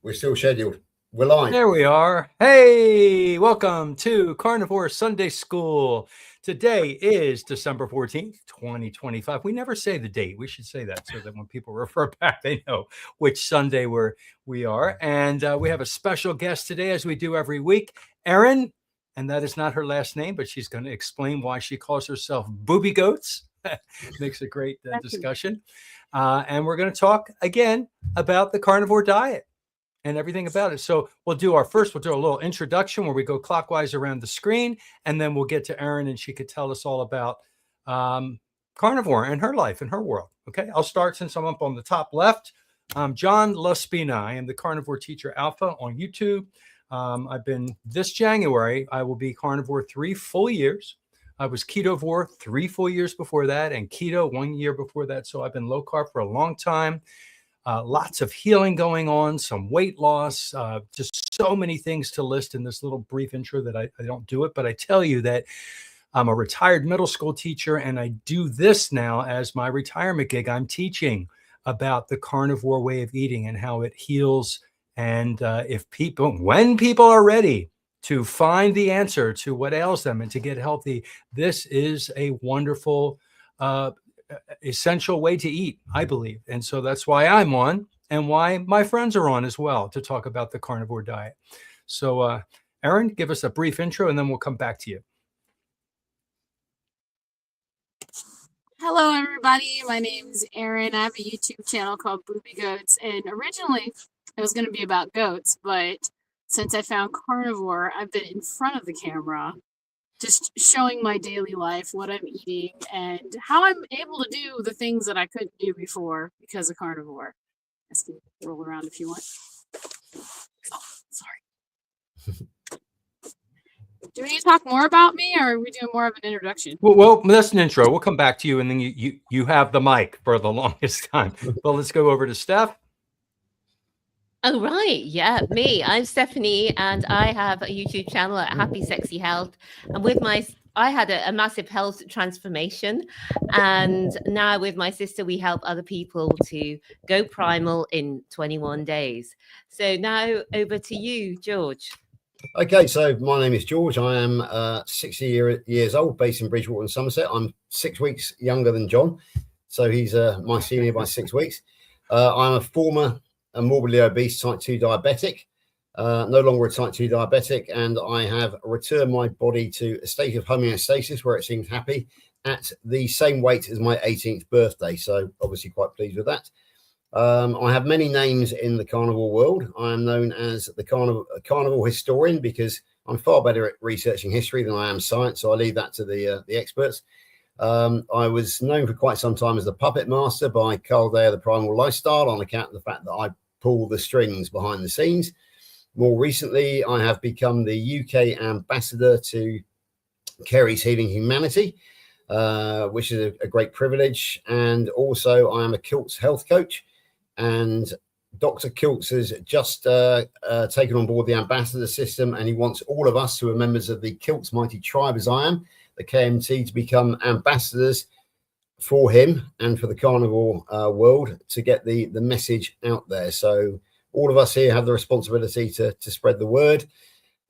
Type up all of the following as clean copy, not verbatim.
We're still scheduled. We're live. There we are. Hey, welcome to Carnivore Sunday School. Today is December 14th, 2025. We never say the date. We should say that so that when people refer back, they know which Sunday we are. And we have a special guest today, as we do every week, Erin. And that is not her last name, but she's going to explain why she calls herself Booby Goats. Makes a great discussion. And we're going to talk again about the carnivore diet and everything about it. So we'll do a little introduction where we go clockwise around the screen, and then we'll get to Erin, and she could tell us all about carnivore and her life and her world. Okay, I'll start since I'm up on the top left. I'm John Laspina. I am the Carnivore Teacher Alpha on YouTube. I've been, this January, I will be carnivore 3 full years. I was ketovore 3 full years before that, and keto 1 year before that. So I've been low carb for a long time. Lots of healing going on, some weight loss, just so many things to list in this little brief intro that I don't do it. But I tell you that I'm a retired middle school teacher, and I do this now as my retirement gig. I'm teaching about the carnivore way of eating and how it heals. And when people are ready to find the answer to what ails them and to get healthy, this is a wonderful essential way to eat, I believe. And so that's why I'm on, and why my friends are on as well, to talk about the carnivore diet. So Erin, give us a brief intro and then we'll come back to you. Hello everybody, my name is Erin. I have a YouTube channel called Booby Goats, and originally it was going to be about goats, but since I found carnivore, I've been in front of the camera just showing my daily life, what I'm eating, and how I'm able to do the things that I couldn't do before because of carnivore. I can roll around if you want. Oh, sorry. Do we need to talk more about me, or are we doing more of an introduction? Well, that's an intro. We'll come back to you, and then you have the mic for the longest time. Well, let's go over to Steph. Oh, right. Yeah, me. I'm Stephanie, and I have a YouTube channel at Happy Sexy Health. And I had a massive health transformation. And now with my sister, we help other people to go primal in 21 days. So now over to you, George. Okay, so my name is George. I am 60 years old, based in Bridgewater in Somerset. I'm 6 weeks younger than John, so he's my senior by 6 weeks. I'm a former morbidly obese type 2 diabetic, no longer a type 2 diabetic, and I have returned my body to a state of homeostasis where it seems happy at the same weight as my 18th birthday. So obviously quite pleased with that. I have many names in the carnivore world. I am known as the carnivore historian because I'm far better at researching history than I am science, so I leave that to the experts. I was known for quite some time as the puppet master by Carl Day of the Primal Lifestyle, on account of the fact that I pull the strings behind the scenes. More recently, I have become the UK ambassador to Kerry's Healing Humanity, which is a great privilege. And also I am a Kilts health coach, and Dr. Kilts has just taken on board the ambassador system, and he wants all of us who are members of the Kilts Mighty Tribe, as I am, the KMT, to become ambassadors for him and for the carnivore world, to get the message out there. So all of us here have the responsibility to spread the word.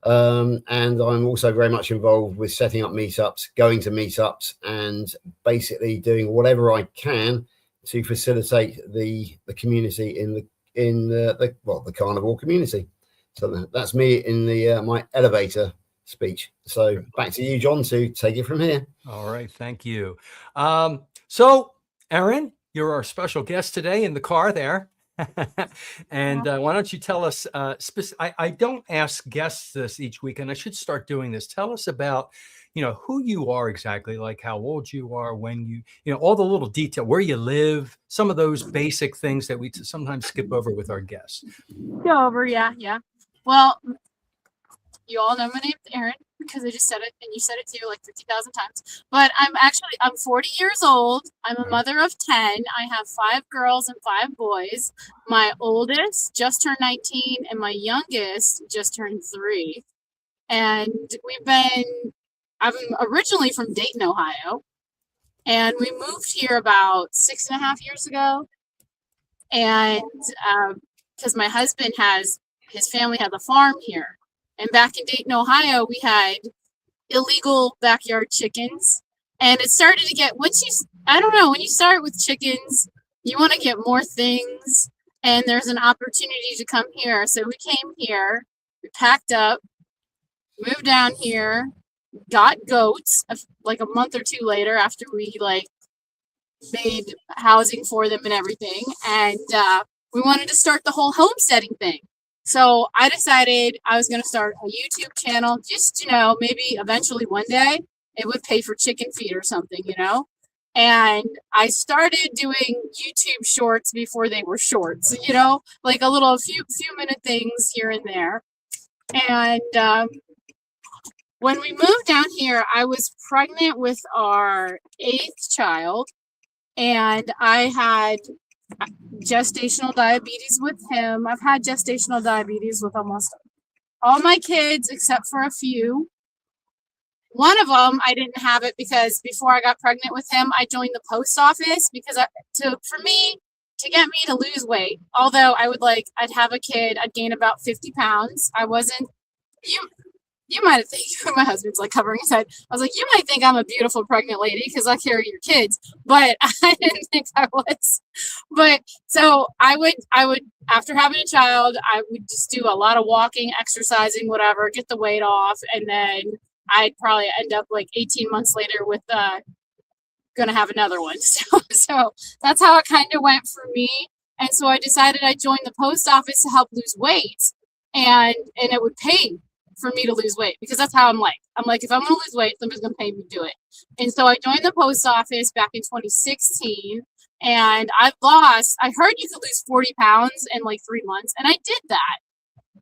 And I'm also very much involved with setting up meetups, going to meetups, and basically doing whatever I can to facilitate the community in the carnivore community. So that's me in my elevator speech. So back to you, John, to take it from here. All right, thank you. So Erin, you're our special guest today in the car there. And why don't you tell us, I don't ask guests this each week, and I should start doing this. Tell us about, who you are exactly, like how old you are, when all the little detail, where you live, some of those basic things that we sometimes skip over with our guests. Go over, yeah. Well, you all know my name's Erin because I just said it, and you said it too like 50,000 times. But I'm 40 years old. I'm a mother of 10. I have 5 girls and 5 boys. My oldest just turned 19, and my youngest just turned 3. And I'm originally from Dayton, Ohio, and we moved here about 6.5 years ago. And because my husband his family has a farm here. And back in Dayton, Ohio, we had illegal backyard chickens. And it started to get, I don't know, when you start with chickens, you want to get more things. And there's an opportunity to come here. So we came here, we packed up, moved down here, got goats like a month or two later after we like made housing for them and everything. And we wanted to start the whole homesteading thing. So I decided I was going to start a YouTube channel, just, you know, maybe eventually one day it would pay for chicken feed or something, you know. And I started doing YouTube shorts before they were shorts, you know, like a few minute things here and there. And when we moved down here, I was pregnant with our 8th child, and I had gestational diabetes with him. I've had gestational diabetes with almost all my kids except for a few. One of them, I didn't have it because before I got pregnant with him, I joined the post office because to get me to lose weight, although I'd have a kid, I'd gain about 50 pounds. I wasn't, you might have think, my husband's like covering his head. I was like, you might think I'm a beautiful pregnant lady because I carry your kids, but I didn't think I was. But so I would, after having a child, I would just do a lot of walking, exercising, whatever, get the weight off. And then I'd probably end up like 18 months later with, gonna have another one. So that's how it kind of went for me. And so I decided I'd join the post office to help lose weight, and it would pay for me to lose weight because that's how I'm like. I'm like, if I'm gonna lose weight, somebody's gonna pay me to do it. And so I joined the post office back in 2016, and I heard you could lose 40 pounds in like 3 months, and I did that.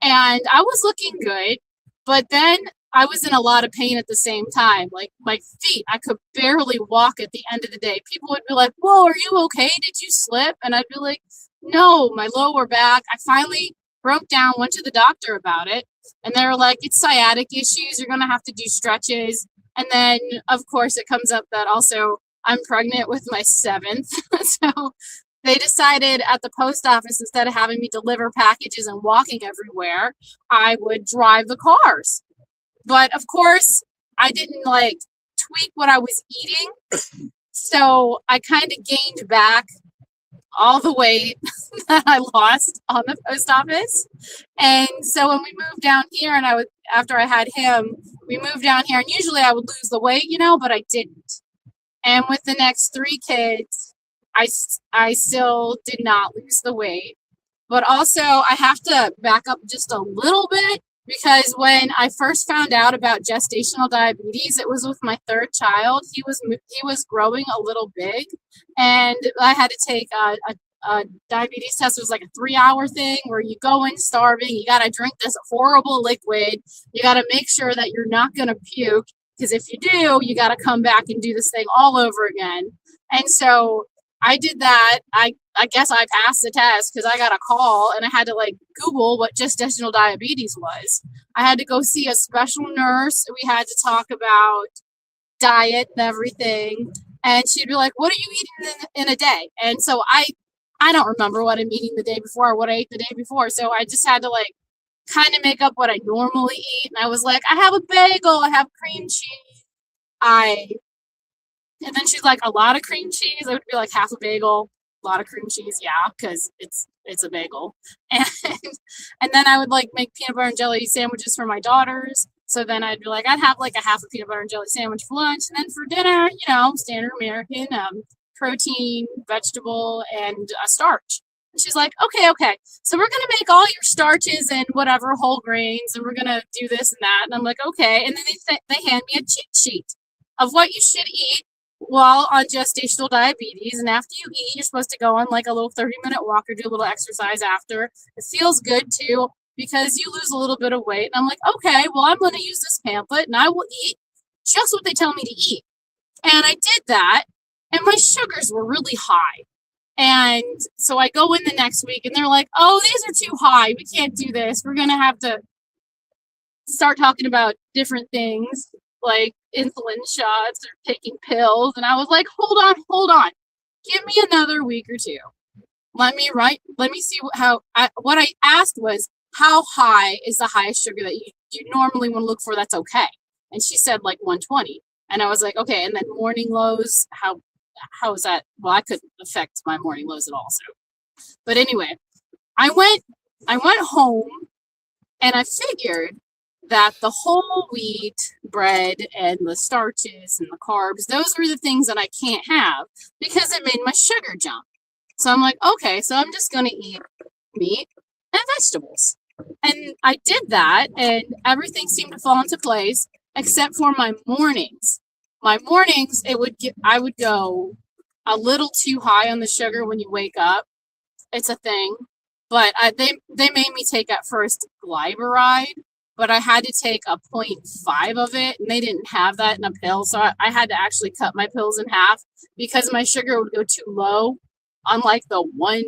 And I was looking good, but then I was in a lot of pain at the same time. Like my feet, I could barely walk at the end of the day. People would be like, whoa, are you okay? Did you slip? And I'd be like, no, my lower back. I finally broke down, went to the doctor about it. And they were like, it's sciatic issues. You're going to have to do stretches. And then, of course, it comes up that also I'm pregnant with my 7th. So they decided at the post office, instead of having me deliver packages and walking everywhere, I would drive the cars. But of course, I didn't like tweak what I was eating. So I kind of gained back all the weight that I lost on the post office. And so when we moved down here, and after I had him, we moved down here, and usually I would lose the weight, you know, but I didn't. And with the next 3 kids, I still did not lose the weight. But also I have to back up just a little bit, because when I first found out about gestational diabetes, it was with my 3rd child. He was growing a little big, and I had to take a diabetes test. It was like a 3-hour thing where you go in starving. You got to drink this horrible liquid. You got to make sure that you're not going to puke, because if you do, you got to come back and do this thing all over again. And so I did that. I guess I passed the test because I got a call, and I had to like Google what gestational diabetes was. I had to go see a special nurse. We had to talk about diet and everything. And she'd be like, what are you eating in a day? And so I don't remember what I'm eating the day before or what I ate the day before. So I just had to like kind of make up what I normally eat. And I was like, I have a bagel, I have cream cheese. And then she's like, a lot of cream cheese. I would be like half a bagel, a lot of cream cheese. Yeah, because it's a bagel. And then I would like make peanut butter and jelly sandwiches for my daughters. So then I'd be like, I'd have like a half a peanut butter and jelly sandwich for lunch. And then for dinner, you know, standard American, protein, vegetable, and starch. And she's like, okay. So we're going to make all your starches and whatever whole grains, and we're going to do this and that. And I'm like, okay. And then they hand me a cheat sheet of what you should eat while on gestational diabetes. And after you eat, you're supposed to go on like a little 30-minute walk or do a little exercise after. It feels good too, because you lose a little bit of weight. And I'm like, okay, well, I'm going to use this pamphlet and I will eat just what they tell me to eat. And I did that, and my sugars were really high. And so I go in the next week, and they're like, oh, these are too high. We can't do this. We're going to have to start talking about different things like insulin shots or taking pills. And I was like, hold on. Give me another week or 2. let me see what I asked was, how high is the highest sugar that you normally want to look for that's okay? And she said like 120. And I was like, okay. And then morning lows, how is that? Well, I couldn't affect my morning lows at all. So, but anyway, I went home and I figured that the whole wheat bread and the starches and the carbs, those were the things that I can't have because it made my sugar jump. So I'm like, okay, so I'm just going to eat meat and vegetables. And I did that, and everything seemed to fall into place except for my mornings. My mornings, I would go a little too high on the sugar when you wake up. It's a thing. But they made me take at first glyburide, but I had to take a 0.5 of it, and they didn't have that in a pill. So I had to actually cut my pills in half because my sugar would go too low, unlike the 1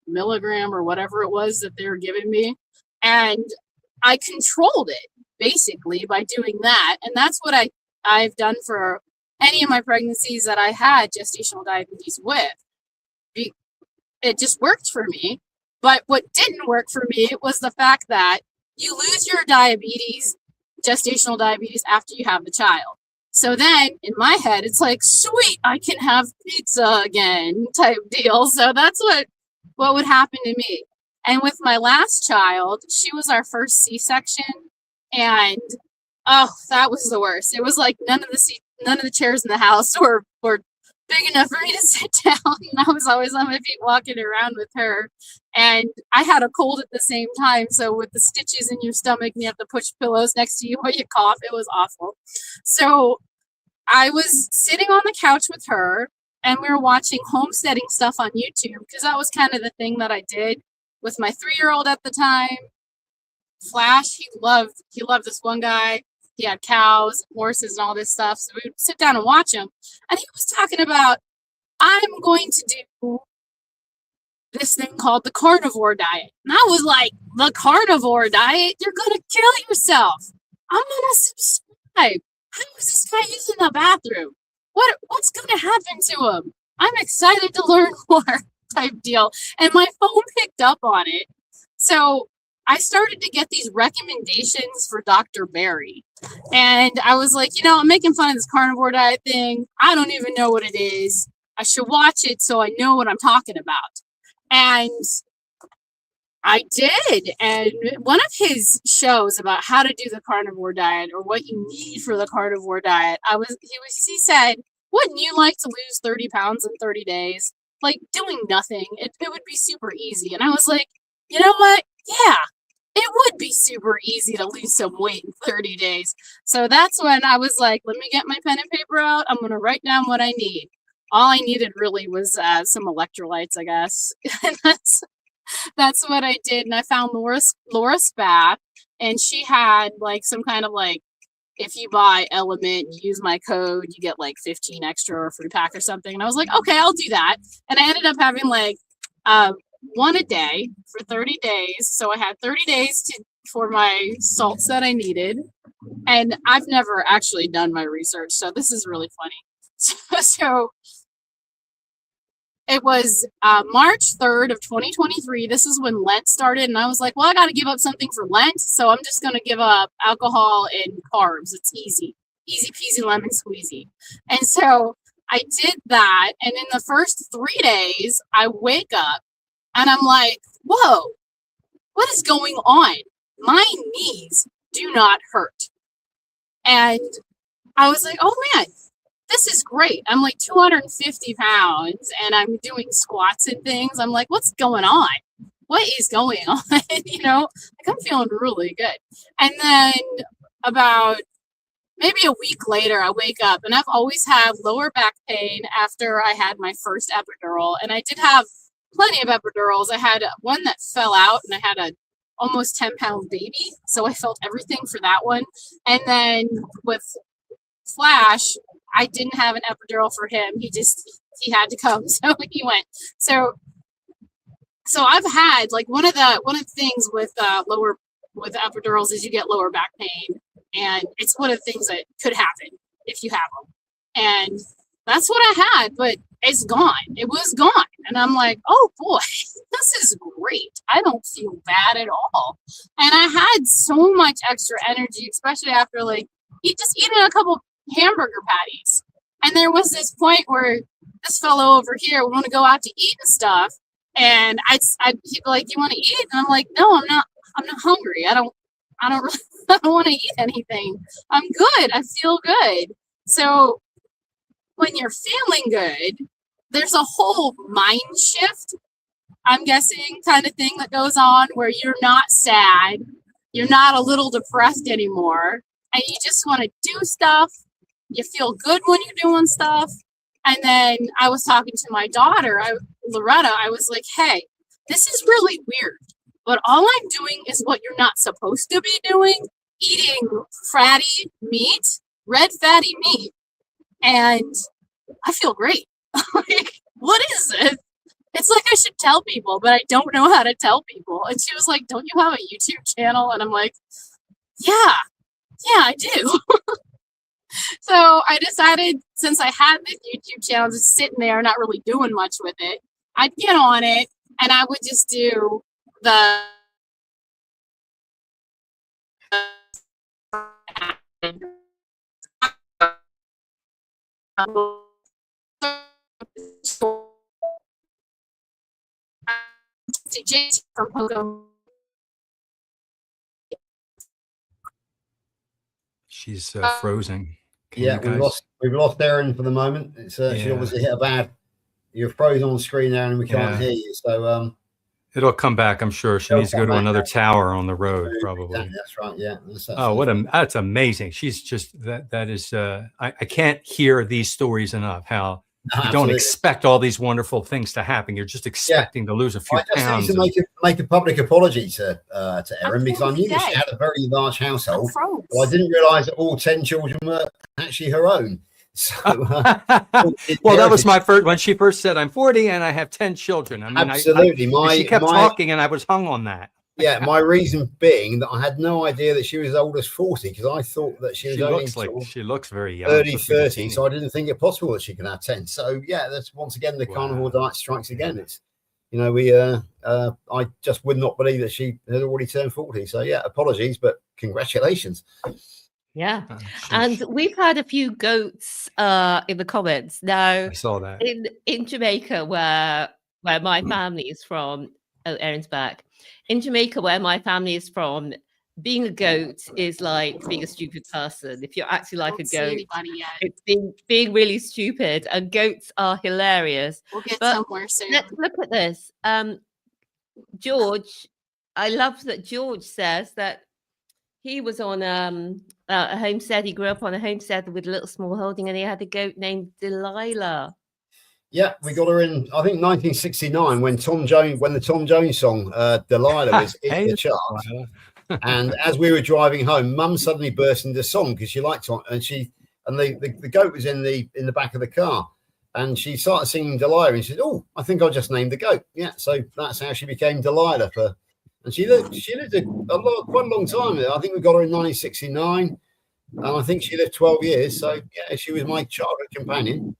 milligram or whatever it was that they were giving me. And I controlled it basically by doing that. And that's what I've done for any of my pregnancies that I had gestational diabetes with. It just worked for me. But what didn't work for me was the fact that you lose your gestational diabetes after you have the child. So then in my head, it's like, sweet, I can have pizza again type deal. So that's what would happen to me. And with my last child, she was our first C-section. And oh, that was the worst. It was like none of the chairs in the house were big enough for me to sit down. And I was always on my feet walking around with her. And I had a cold at the same time. So with the stitches in your stomach and you have to push pillows next to you while you cough, it was awful. So I was sitting on the couch with her and we were watching homesteading stuff on YouTube because that was kind of the thing that I did with my 3-year-old at the time. Flash, he loved this one guy. He had cows, horses, and all this stuff. So we would sit down and watch him. And he was talking about, I'm going to do this thing called the carnivore diet. And I was like, the carnivore diet? You're going to kill yourself. I'm going to subscribe. How is this guy using the bathroom? What's going to happen to him? I'm excited to learn more type deal. And my phone picked up on it. So I started to get these recommendations for Dr. Berry. And I was like, I'm making fun of this carnivore diet thing. I don't even know what it is. I should watch it so I know what I'm talking about. And I did. And one of his shows about how to do the carnivore diet or what you need for the carnivore diet, he said, wouldn't you like to lose 30 pounds in 30 days? Like doing nothing. It would be super easy. And I was like, you know what? Yeah, it would be super easy to lose some weight in 30 days. So that's when I was like, let me get my pen and paper out. I'm going to write down what I need. All I needed really was some electrolytes, I guess. And that's what I did. And I found Laura Spath, and she had like some kind of like, if you buy Element, you use my code, you get like 15 extra or a free pack or something. And I was like, okay, I'll do that. And I ended up having like one a day for 30 days. So I had 30 days for my salts that I needed. And I've never actually done my research, so this is really funny. So it was March 3rd of 2023. This is when Lent started. And I was like, well, I got to give up something for Lent. So I'm just going to give up alcohol and carbs. It's easy peasy lemon squeezy. And so I did that. And in the first 3 days, I wake up and I'm like, whoa, what is going on? My knees do not hurt. And I was like, oh man, this is great. I'm like 250 pounds and I'm doing squats and things. I'm like, what's going on? What is going on? Like I'm feeling really good. And then about maybe a week later, I wake up and I've always had lower back pain after I had my first epidural. And I did have plenty of epidurals. I had one that fell out and I had a almost 10-pound baby. So I felt everything for that one. And then with Flash, I didn't have an epidural for him. He had to come. So he went. So I've had like one of the things with epidurals is you get lower back pain. And it's one of the things that could happen if you have them. And that's what I had. But it's gone. It was gone. And I'm like, oh boy, this is great. I don't feel bad at all. And I had so much extra energy, especially after like just eating a couple hamburger patties. And there was this point where this fellow over here would want to go out to eat and stuff. And he'd be like, do you want to eat? And I'm like, no, I'm not hungry. I don't really, I don't want to eat anything. I'm good. I feel good. So when you're feeling good, there's a whole mind shift, I'm guessing, kind of thing that goes on where you're not sad. You're not a little depressed anymore. And you just want to do stuff. You feel good when you're doing stuff. And then I was talking to my daughter, Loretta. I was like, hey, this is really weird. But all I'm doing is what you're not supposed to be doing, eating fatty meat, red fatty meat. And I feel great. Like, what is this? It's like I should tell people, but I don't know how to tell people. And she was like, don't you have a YouTube channel? And I'm like, yeah, I do. So I decided, since I had this YouTube channel just sitting there, not really doing much with it, I'd get on it and I would just do the from Pogo. She's frozen. Can Yeah, you guys- we've lost Erin for the moment. It's she Yeah. obviously hit a bad. You're frozen on screen there, and we can't Yeah. hear you. So It'll come back, I'm sure. She It'll needs to go come to back another now. tower on the road, probably. That's right. Yeah. Oh, that's amazing. She's just that is I can't hear these stories enough. How you don't expect all these wonderful things to happen. You're just expecting to lose a few I just pounds. need to make a public apology to Erin, because I knew dead. she had a very large household, Froze. but I didn't realise that all 10 children were actually her own. So, well, that was my first when she first said I'm 40 and I have 10 children. I mean, absolutely. she kept talking and I was hung on that. Yeah, my reason being that I had no idea that she was as old as 40, because I thought that she was she looks very young, early 30, so I didn't think it possible that she could have 10. So yeah, that's once again the carnivore diet strikes again. It's I just would not believe that she had already turned 40. So yeah, apologies, but congratulations. Yeah, and we've had a few goats in the comments now. I saw that in Jamaica, where my family is from. Oh, Erin's back. In Jamaica, where my family is from, being a goat is like being a stupid person. If you're acting like a goat, it's being really stupid. And goats are hilarious. We'll get somewhere soon. Let's look at this. George, I love that George says that he was on a homestead. He grew up on a homestead with a little small holding, and he had a goat named Delilah. Yeah, we got her in, I think, 1969 when the Tom Jones song Delilah was in the charts. And as we were driving home, Mum suddenly burst into song because she liked it, and the goat was in the back of the car, and she started singing Delilah, and she said, "Oh, I think I'll just name the goat." Yeah, so that's how she became Delilah. And she lived quite a long time. I think we got her in 1969, and I think she lived 12 years. So yeah, she was my childhood companion.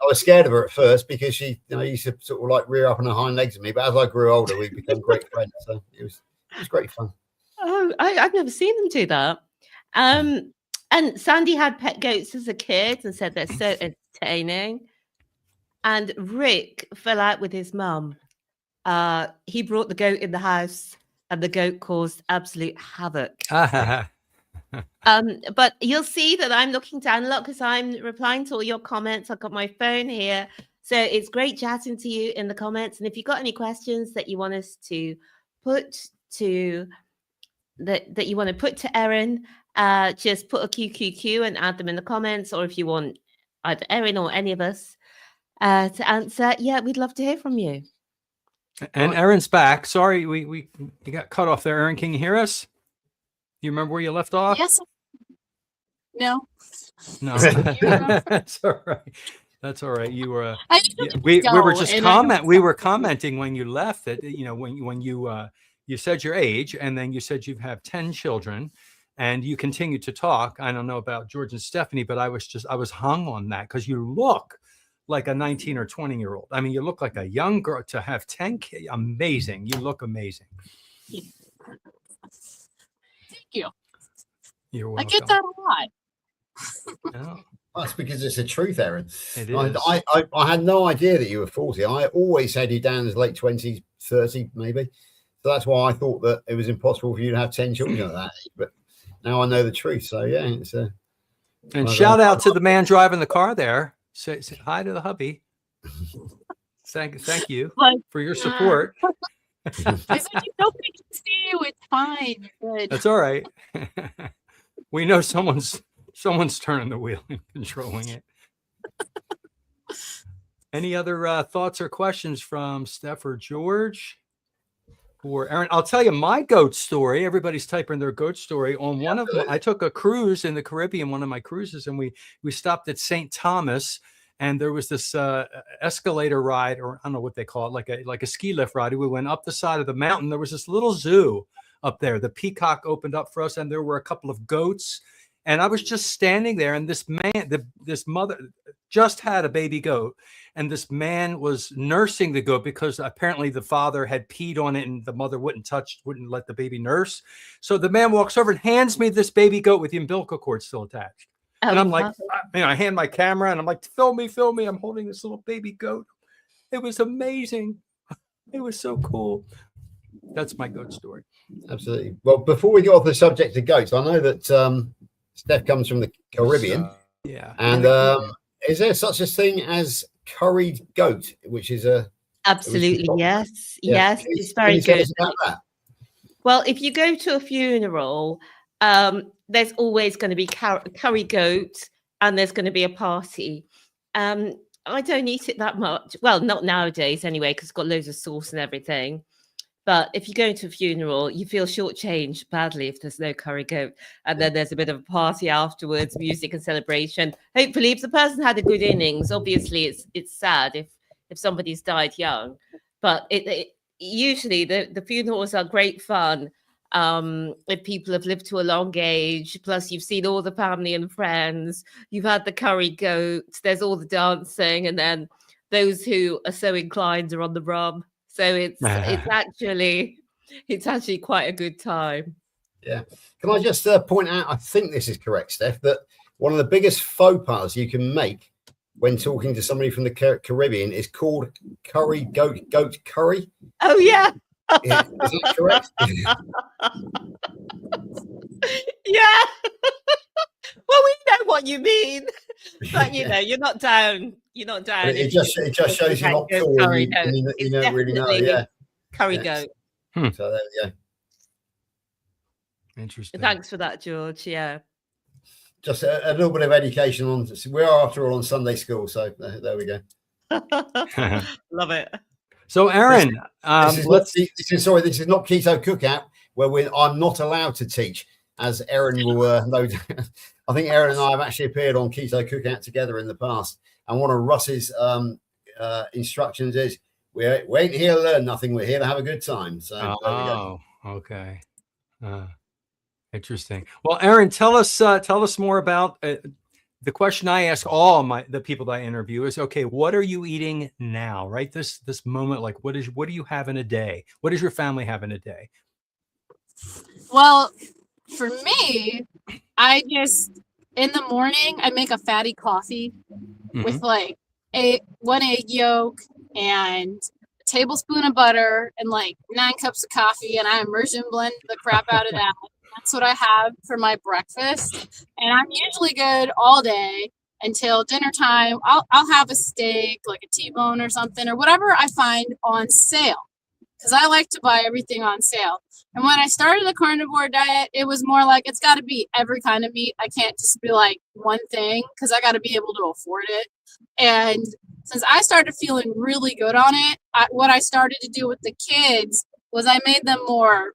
I was scared of her at first because she, used to sort of like rear up on her hind legs at me. But as I grew older, we became great friends. So it was great fun. Oh, I've never seen them do that. And Sandy had pet goats as a kid and said they're so entertaining. And Rick fell out with his mum. He brought the goat in the house, and the goat caused absolute havoc. But you'll see that I'm looking down a lot because I'm replying to all your comments. I've got my phone here. So it's great chatting to you in the comments. And if you've got any questions that you want us to put to that you want to put to Erin, just put a QQQ and add them in the comments. Or if you want either Erin or any of us to answer, yeah, we'd love to hear from you. And Erin's back. Sorry, you got cut off there. Erin, can you hear us? You remember where you left off? Yes. No. That's all right. That's all right. You were. We were commenting when you left that when you said your age, and then you said you have 10 children, and you continued to talk. I don't know about George and Stephanie, but I was hung on that because you look like a 19 or 20-year-old. I mean, you look like a young girl to have 10 kids. Amazing. You look amazing. Thank you. You're I welcome. get that a lot. Oh, That's because it's the truth, Erin. it is. I had no idea that you were 40. I always had you down as late 20s, 30 maybe. So that's why I thought that it was impossible for you to have 10 children at that age. But now I know the truth. So yeah, it's And shout out to the man driving the car there. Say hi to the hubby. Thank you for your support. I said, nobody can see you. It's fine. Good. That's all right. We know someone's turning the wheel and controlling it. Any other thoughts or questions from Steph or George or Erin? I'll tell you my goat story. Everybody's typing their goat story. On one of them, I took a cruise in the Caribbean, one of my cruises, and we stopped at St. Thomas, and there was this escalator ride, or I don't know what they call it, like a ski lift ride. We went up the side of the mountain. There was this little zoo up there. The peacock opened up for us, and there were a couple of goats. And I was just standing there, and this man, this mother just had a baby goat, and this man was nursing the goat because apparently the father had peed on it, and the mother wouldn't let the baby nurse. So the man walks over and hands me this baby goat with the umbilical cord still attached. And I'm like, I hand my camera, and I'm like, film me. I'm holding this little baby goat. It was amazing. It was so cool. That's my goat story. absolutely. Well, before we get off the subject of goats, I know that Steph comes from the Caribbean. Yeah. And is there such a thing as curried goat, which is Absolutely, yes. Yeah. Yes, it's very Can you tell good. us about that? Well, if you go to a funeral, there's always going to be curry goat, and there's going to be a party. I don't eat it that much. Well, not nowadays anyway, because it's got loads of sauce and everything. But if you go to a funeral, you feel shortchanged badly if there's no curry goat. And then there's a bit of a party afterwards, music and celebration. Hopefully, if the person had a good innings, obviously it's sad if somebody's died young. But usually the funerals are great fun. If people have lived to a long age, plus you've seen all the family and friends, you've had the curry goat, there's all the dancing, and then those who are so inclined are on the rum. So it's actually quite a good time. Yeah. Can I just point out, I think this is correct, Steph, that one of the biggest faux pas you can make when talking to somebody from the Caribbean is called goat curry. Oh, yeah. Yeah, is that correct? Yeah. Well, we know what you mean, but you're not down. You're not down. It just shows you're not cool. Curry, You don't really know. Yeah. Curry goat. So there we go. Interesting. Thanks for that, George. Yeah. Just a little bit of education on. We are after all on Sunday school, so there we go. Love it. So, Erin, this is not Keto Cookout, where I'm not allowed to teach, as Erin will know. I think Erin and I have actually appeared on Keto Cookout together in the past, and one of Russ's instructions is we ain't here to learn nothing. We're here to have a good time. So there we go. Okay. Interesting. Well, Erin, tell us more about the question I ask all the people that I interview is, okay, what are you eating now? Right, this moment, like what do you have in a day? What does your family have in a day? Well, for me, I just in the morning I make a fatty coffee with like one egg yolk and a tablespoon of butter and like 9 cups of coffee, and I immersion blend the crap out of that. That's what I have for my breakfast, and I'm usually good all day until dinner time. I'll have a steak, like a T-bone or something, or whatever I find on sale, because I like to buy everything on sale. And when I started the carnivore diet, it was more like it's got to be every kind of meat. I can't just be like one thing, because I got to be able to afford it. And since I started feeling really good on it, what I started to do with the kids was I made them more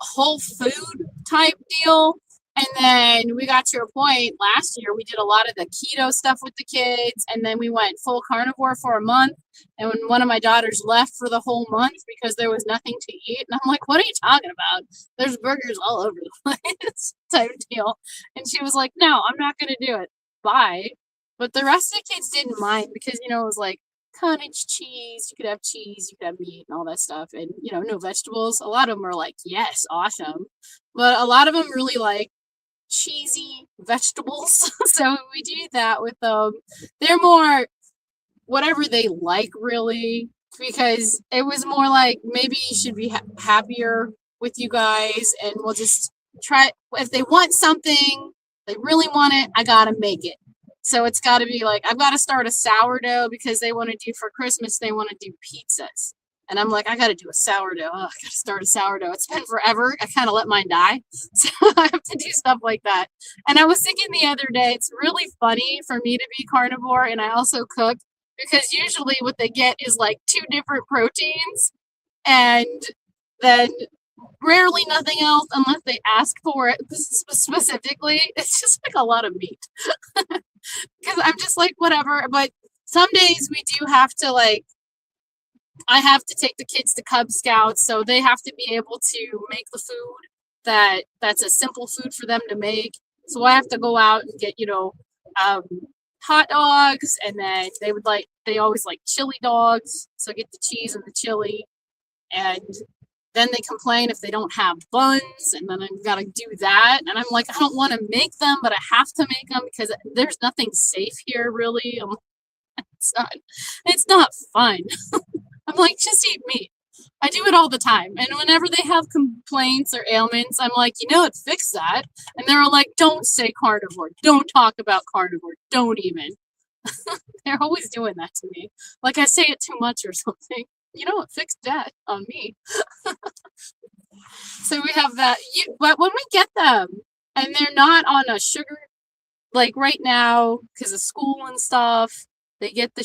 whole food type deal. And then we got to a point last year, we did a lot of the keto stuff with the kids, and then we went full carnivore for a month. And when one of my daughters left for the whole month because there was nothing to eat, and I'm like, what are you talking about? There's burgers all over the place type deal. And she was like, no, I'm not going to do it. Bye. But the rest of the kids didn't mind because, you know, it was like cottage cheese, you could have meat and all that stuff. And, you know, no vegetables. A lot of them are like, yes, awesome. But a lot of them really like cheesy vegetables. So we do that with them. They're more whatever they like, really, because it was more like maybe you should be happier with you guys and we'll just try. If they want something, they really want it, I gotta make it. So it's got to be like, I've got to start a sourdough because they want to do for Christmas, they want to do pizzas. And I'm like, I got to do a sourdough. Oh, I got to start a sourdough. It's been forever. I kind of let mine die. So I have to do stuff like that. And I was thinking the other day, it's really funny for me to be carnivore and I also cook because usually what they get is like 2 different proteins and then rarely nothing else unless they ask for it specifically. It's just like a lot of meat. Because I'm just like, whatever. But some days we do have to like, I have to take the kids to Cub Scouts, so they have to be able to make the food that's a simple food for them to make. So I have to go out and get, you know, hot dogs, and then they always like chili dogs. So I get the cheese and the chili, and then they complain if they don't have buns, and then I've got to do that. And I'm like, I don't want to make them, but I have to make them because there's nothing safe here, really. It's not fun. I'm like, just eat meat. I do it all the time. And whenever they have complaints or ailments, I'm like, you know, it fix that. And they're all like, don't say carnivore. Don't talk about carnivore. Don't even. They're always doing that to me. Like I say it too much or something. You know, it fixed that on me. So we have that. But when we get them and they're not on a sugar, like right now, because of school and stuff, they get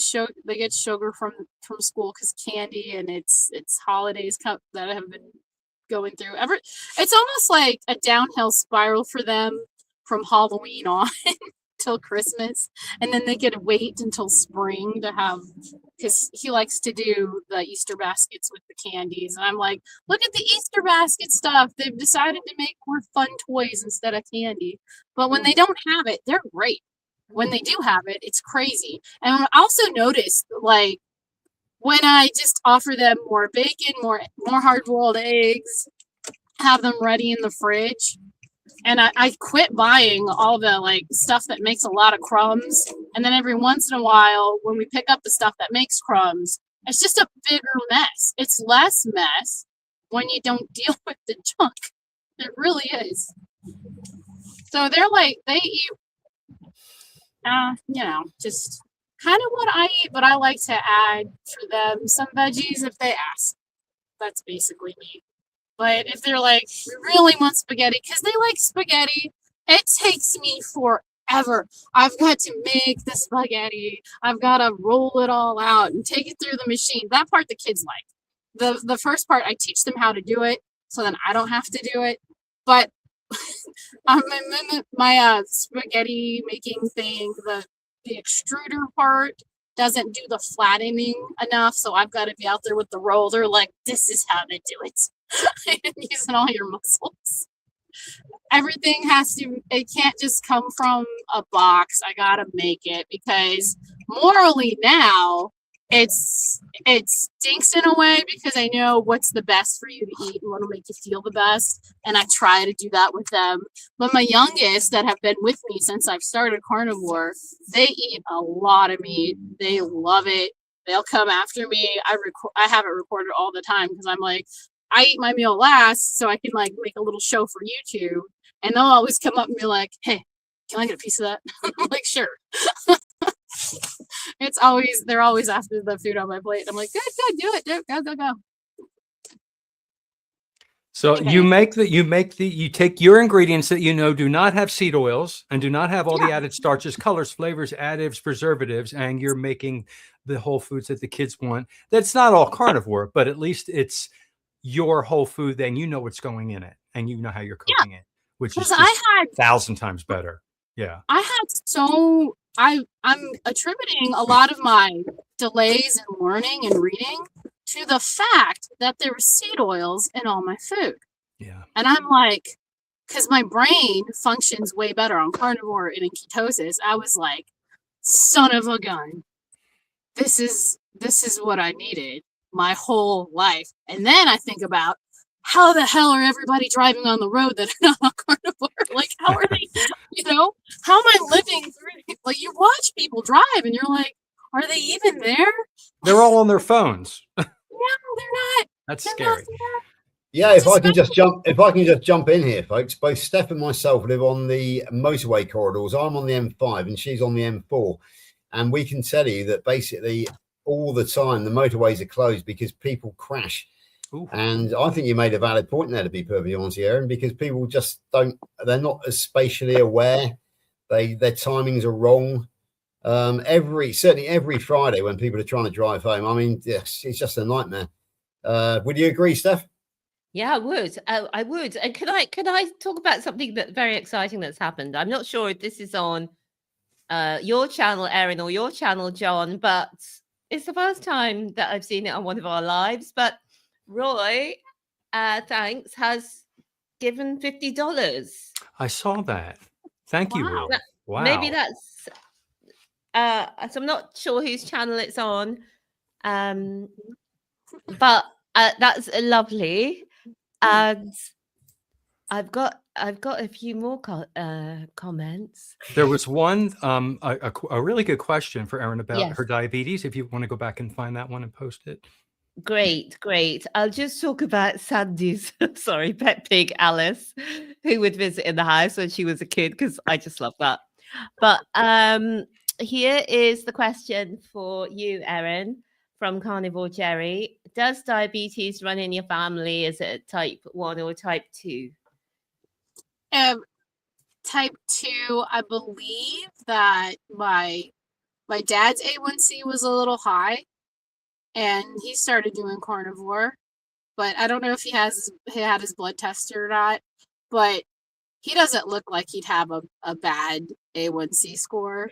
sugar from school because candy and it's holidays that have been going through. It's almost like a downhill spiral for them from Halloween on till Christmas, and then they get to wait until spring to have, because he likes to do the Easter baskets with the candies, and I'm like, look at the Easter basket stuff. They've decided to make more fun toys instead of candy. But when they don't have it, they're great. When they do have it, it's crazy. And I also noticed, like, when I just offer them more bacon, more hard-boiled eggs, have them ready in the fridge, and I quit buying all the, like, stuff that makes a lot of crumbs. And then every once in a while, when we pick up the stuff that makes crumbs, it's just a bigger mess. It's less mess when you don't deal with the junk. It really is. So they're like, they eat, you know, just kind of what I eat, but I like to add for them some veggies if they ask. That's basically me. But if they're like, we really want spaghetti, because they like spaghetti, it takes me forever. I've got to make the spaghetti. I've got to roll it all out and take it through the machine. That part the kids like. The first part, I teach them how to do it, so then I don't have to do it. But my spaghetti making thing, the extruder part doesn't do the flattening enough, so I've got to be out there with the roller like, this is how to do it. Using all your muscles. Everything it can't just come from a box. I gotta make it, because morally now it stinks in a way, because I know what's the best for you to eat and what will make you feel the best, and I try to do that with them. But my youngest, that have been with me since I've started carnivore, they eat a lot of meat. They love it. They'll come after me. I have it recorded all the time, because I'm like, I eat my meal last so I can like make a little show for YouTube, and they'll always come up and be like, hey, can I get a piece of that? I'm like, sure. They're always after the food on my plate. I'm like, good, do it, go. So you take your ingredients that you know do not have seed oils and do not have all the added starches, colors, flavors, additives, preservatives, and you're making the whole foods that the kids want. That's not all carnivore, but at least it's your whole food. Then you know what's going in it, and you know how you're cooking it, which is 1,000 times better. Yeah, I'm attributing a lot of my delays in learning and reading to the fact that there were seed oils in all my food. Yeah. And I'm like, because my brain functions way better on carnivore and in ketosis, I was like, son of a gun. This is what I needed my whole life. And then I think about how the hell are everybody driving on the road that are not on Carnivore? Like, how are they, how am I living through it? Like, you watch people drive and you're like, are they even there? They're all on their phones. No, they're not. That's They're scary. not. Yeah, if I can just jump in here, folks. Both Steph and myself live on the motorway corridors. I'm on the M5 and she's on the M4, and we can tell you that basically all the time the motorways are closed because people crash. Ooh. And I think you made a valid point there, to be perfectly honest, Erin, because people just they're not as spatially aware. Their timings are wrong. Certainly every Friday when people are trying to drive home, I mean, yes, it's just a nightmare. Would you agree, Steph? Yeah, I would. I would. And can I talk about something that's very exciting that's happened? I'm not sure if this is on your channel, Erin, or your channel, John, but it's the first time that I've seen it on one of our lives. But Roy, thanks, has given $50. I saw that. Thank you, Wow. Roy. Wow. Maybe that's so I'm not sure whose channel it's on. But that's lovely. And I've got a few more comments. There was one a really good question for Erin about Yes. her diabetes. If you want to go back and find that one and post it. Great. I'll just talk about Sandy's pet pig Alice, who would visit in the house when she was a kid, because I just love that. But here is the question for you, Erin, from Carnivore Jerry. Does diabetes run in your family? Is it type 1 or type 2? Type 2, I believe that my dad's A1C was a little high, and he started doing carnivore, but I don't know if he had his blood tested or not, but he doesn't look like he'd have a bad A1C score,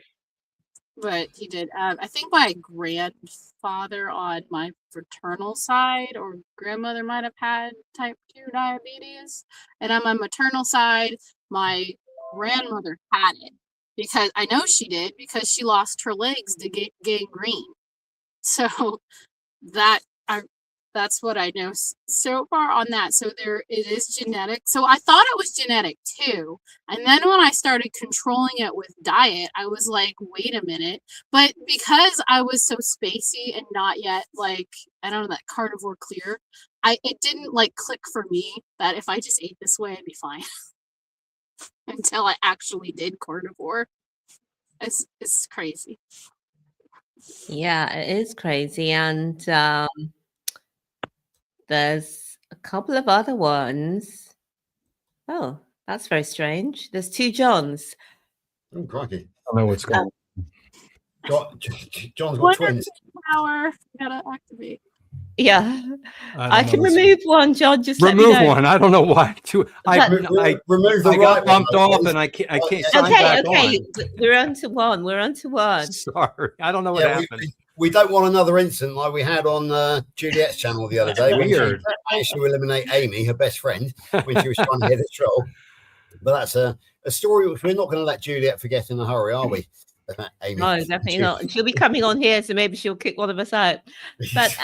but he did. I think my grandfather on my fraternal side or grandmother might have had type 2 diabetes, and on my maternal side, my grandmother had it, because I know she did, because she lost her legs to gangrene. So that's what I know so far on that. So it is genetic. So I thought it was genetic too. And then when I started controlling it with diet, I was like, wait a minute. But because I was so spacey and not yet like, I don't know, that carnivore clear, it didn't like click for me that if I just ate this way, I'd be fine. Until I actually did carnivore. It's crazy. Yeah, it is crazy. And there's a couple of other ones. Oh, that's very strange. There's 2 Johns. Oh, crikey. I don't know what's going on. John's got twins. Power gotta activate. Yeah, I don't can know what's- remove one, John. Just let me remove know. one. I don't know why. Remove the I got right bumped one, off please. and I can't yeah. sign back Okay. on. We're on to one. Sorry, I don't know what Yeah, happened. we don't want another incident like we had on Juliet's channel the other day. when she Weird. managed to eliminate Amy, her best friend, when she was trying to hit a troll. But that's a story which we're not going to let Juliet forget in a hurry, are we? Amy. No, definitely not. And she'll be coming on here, so maybe she'll kick one of us out. But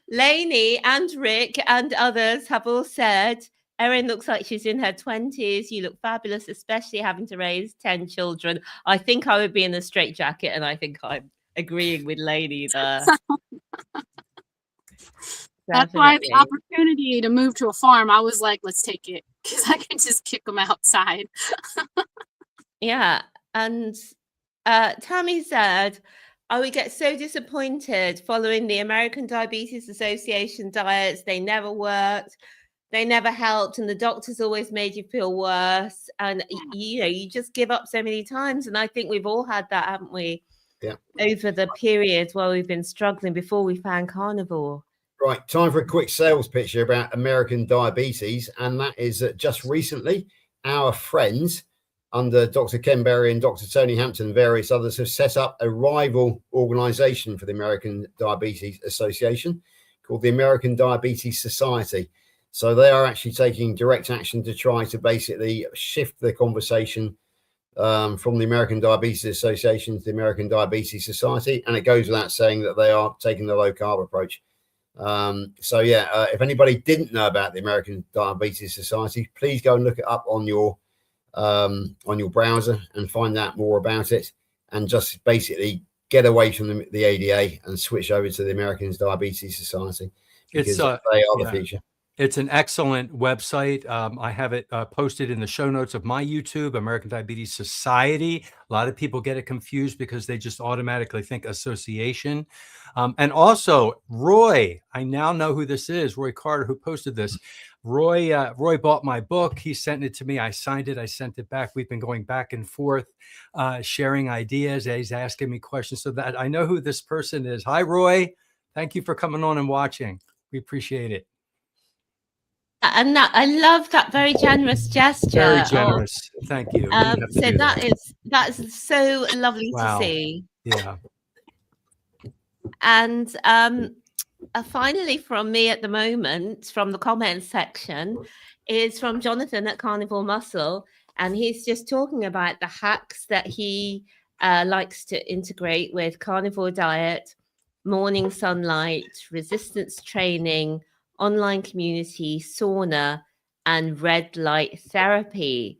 Lainey and Rick and others have all said, Erin looks like she's in her 20s. You look fabulous, especially having to raise 10 children. I think I would be in a straitjacket, and I think I'm agreeing with Lainey there. That's why the opportunity to move to a farm, I was like, let's take it, because I can just kick them outside. Yeah. And Tammy said, I would get so disappointed following the American Diabetes Association diets. They never worked. They never helped. And the doctors always made you feel worse. And, you just give up so many times. And I think we've all had that, haven't we? Yeah. Over the period where we've been struggling before we found carnivore. Right, time for a quick sales pitch here about American diabetes. And that is that just recently, our friends under Dr. Ken Berry and Dr. Tony Hampton and various others have set up a rival organization for the American Diabetes Association called the American Diabetes Society. So they are actually taking direct action to try to basically shift the conversation from the American Diabetes Association to the American Diabetes Society, and it goes without saying that they are taking the low carb approach. So yeah, if anybody didn't know about the American Diabetes Society, please go and look it up on your browser and find out more about it, and just basically get away from the ADA and switch over to the American Diabetes Society, because they are the future. It's an excellent website. I have it posted in the show notes of my YouTube, American Diabetes Society. A lot of people get it confused because they just automatically think association. And also, Roy, I now know who this is, Roy Carter, who posted this. Roy bought my book. He sent it to me. I signed it. I sent it back. We've been going back and forth, sharing ideas. He's asking me questions, so that I know who this person is. Hi, Roy. Thank you for coming on and watching. We appreciate it. And I love that very generous gesture. Very generous. Thank you. So that's so lovely to see. Yeah. And finally, from me at the moment, from the comments section, is from Jonathan at Carnivore Muscle, and he's just talking about the hacks that he likes to integrate with carnivore diet, morning sunlight, resistance training, online community, sauna, and red light therapy.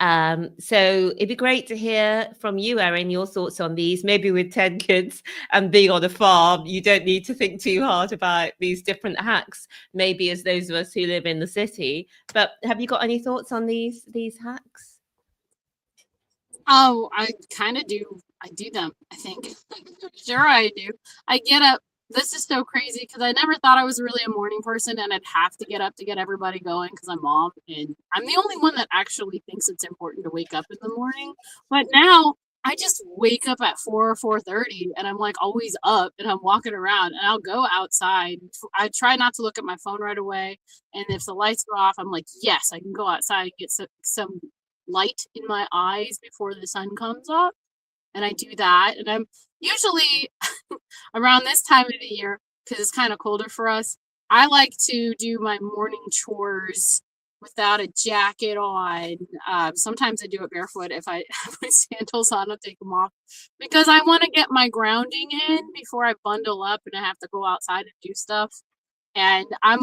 So it'd be great to hear from you, Erin, your thoughts on these. Maybe with 10 kids and being on a farm, you don't need to think too hard about these different hacks, maybe as those of us who live in the city. But have you got any thoughts on these hacks? Oh, I kind of do. I do them, I think. Sure, I do. I get up. This is so crazy because I never thought I was really a morning person, and I'd have to get up to get everybody going because I'm mom, and I'm the only one that actually thinks it's important to wake up in the morning. But now I just wake up at 4 or 4:30, and I'm like always up, and I'm walking around, and I'll go outside. I try not to look at my phone right away, and if the lights go off, I'm like, yes, I can go outside and get some light in my eyes before the sun comes up. And I do that, and I'm usually around this time of the year, because it's kind of colder for us, I like to do my morning chores without a jacket on. Sometimes I do it barefoot. If I have my sandals on, I'll take them off, because I want to get my grounding in before I bundle up and I have to go outside and do stuff. And I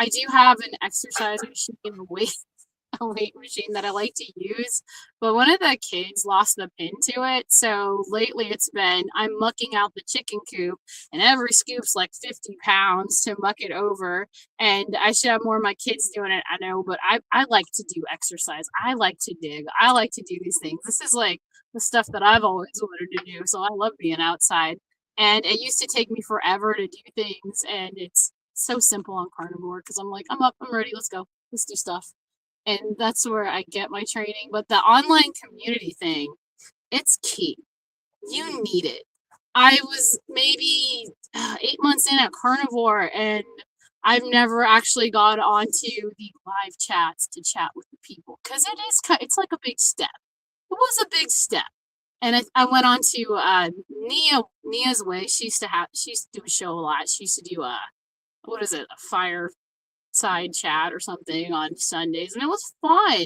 do have an exercise machine, a weight machine that I like to use, but one of the kids lost the pin to it, so lately it's been I'm mucking out the chicken coop, and every scoop's like 50 pounds to muck it over, and I should have more of my kids doing it, I know, but I like to do exercise. I like to dig. I like to do these things. This is like the stuff that I've always wanted to do, so I love being outside, and it used to take me forever to do things, and it's so simple on Carnivore because I'm like, I'm up, I'm ready, let's go, let's do stuff. And that's where I get my training. But the online community thing, it's key. You need it. I was maybe 8 months in at Carnivore, and I've never actually got onto the live chats to chat with the people, because it's like a big step. It was a big step. And I went on to Nia's Way. She used to do a show a lot. She used to do a fireside chat or something on Sundays, and it was fun.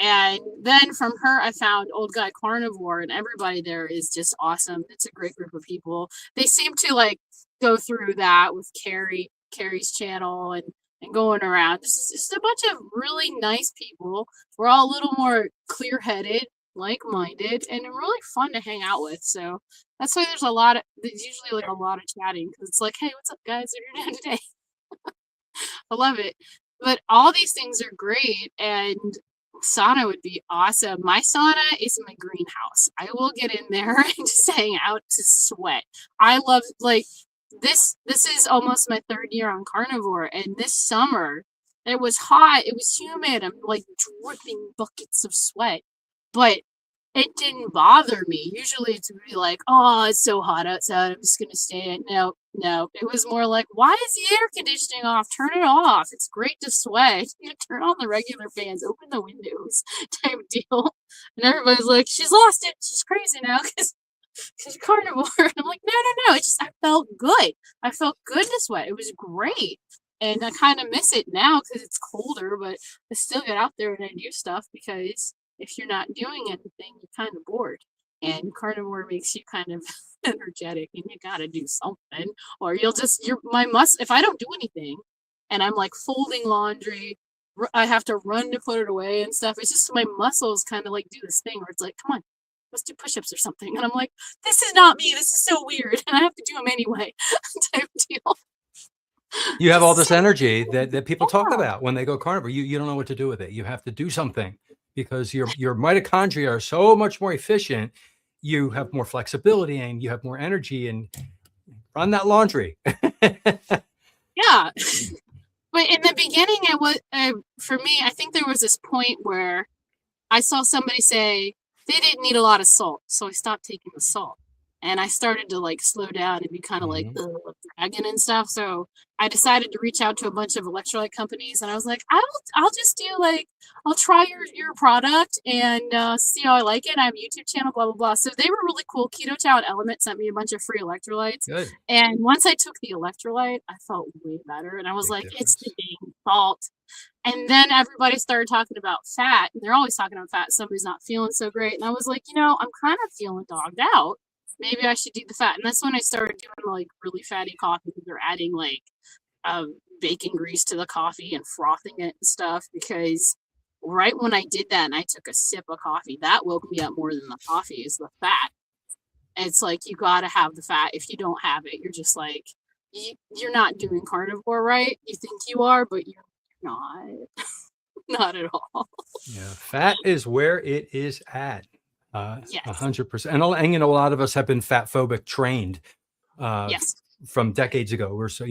And then from her, I found Old Guy Carnivore, and everybody there is just awesome. It's a great group of people. They seem to like go through that with Carrie's channel and going around. This is a bunch of really nice people. We're all a little more clear-headed, like-minded, and really fun to hang out with. So that's why there's usually like a lot of chatting, because it's like, hey, what's up, guys? What are you doing today? I love it. But all these things are great, and sauna would be awesome. My sauna is my greenhouse. I will get in there and just hang out to sweat. I love, like, this is almost my 3rd year on Carnivore, and this summer it was hot, it was humid, I'm like dripping buckets of sweat, but it didn't bother me. Usually it's really like, oh, it's so hot outside, I'm just gonna stay in. No, it was more like, why is the air conditioning off? Turn it off. It's great to sweat. You turn on the regular fans, open the windows, type of deal. And everybody's like, she's lost it, she's crazy now because Carnivore. And I'm like, no, it's just I felt good. I felt good to sweat. It was great. And I kind of miss it now because it's colder, but I still get out there and I do stuff because if you're not doing anything, you're kind of bored. And carnivore makes you kind of energetic, and you got to do something, or if I don't do anything and I'm like folding laundry, I have to run to put it away and stuff. It's just my muscles kind of like do this thing where it's like, come on, let's do push-ups or something. And I'm like, this is not me. This is so weird. And I have to do them anyway type deal. You have all this energy that people talk about when they go carnivore. You don't know what to do with it. You have to do something because your mitochondria are so much more efficient. You have more flexibility and you have more energy, and run that laundry. Yeah. But in the beginning, it was for me, I think there was this point where I saw somebody say they didn't need a lot of salt, so I stopped taking the salt. And I started to like slow down and be kind of like dragging and stuff. So I decided to reach out to a bunch of electrolyte companies, and I was like, I'll just do like, I'll try your product and see how I like it. I have a YouTube channel, blah, blah, blah. So they were really cool. Keto Chow and Element sent me a bunch of free electrolytes. Good. And once I took the electrolyte, I felt way better. And I was like, it's the dang salt. And then everybody started talking about fat. And they're always talking about fat. Somebody's not feeling so great. And I was like, I'm kind of feeling dogged out. Maybe I should do the fat. And that's when I started doing like really fatty coffee. They're adding like bacon grease to the coffee and frothing it and stuff, because right when I did that and I took a sip of coffee, that woke me up more than the coffee is the fat. And it's like, you got to have the fat. If you don't have it, you're just like, you're not doing carnivore right. You think you are, but you're not. Not at all. Yeah, fat is where it is at. Yes. 100%. And a lot of us have been fat phobic trained Yes. from decades ago. We're so,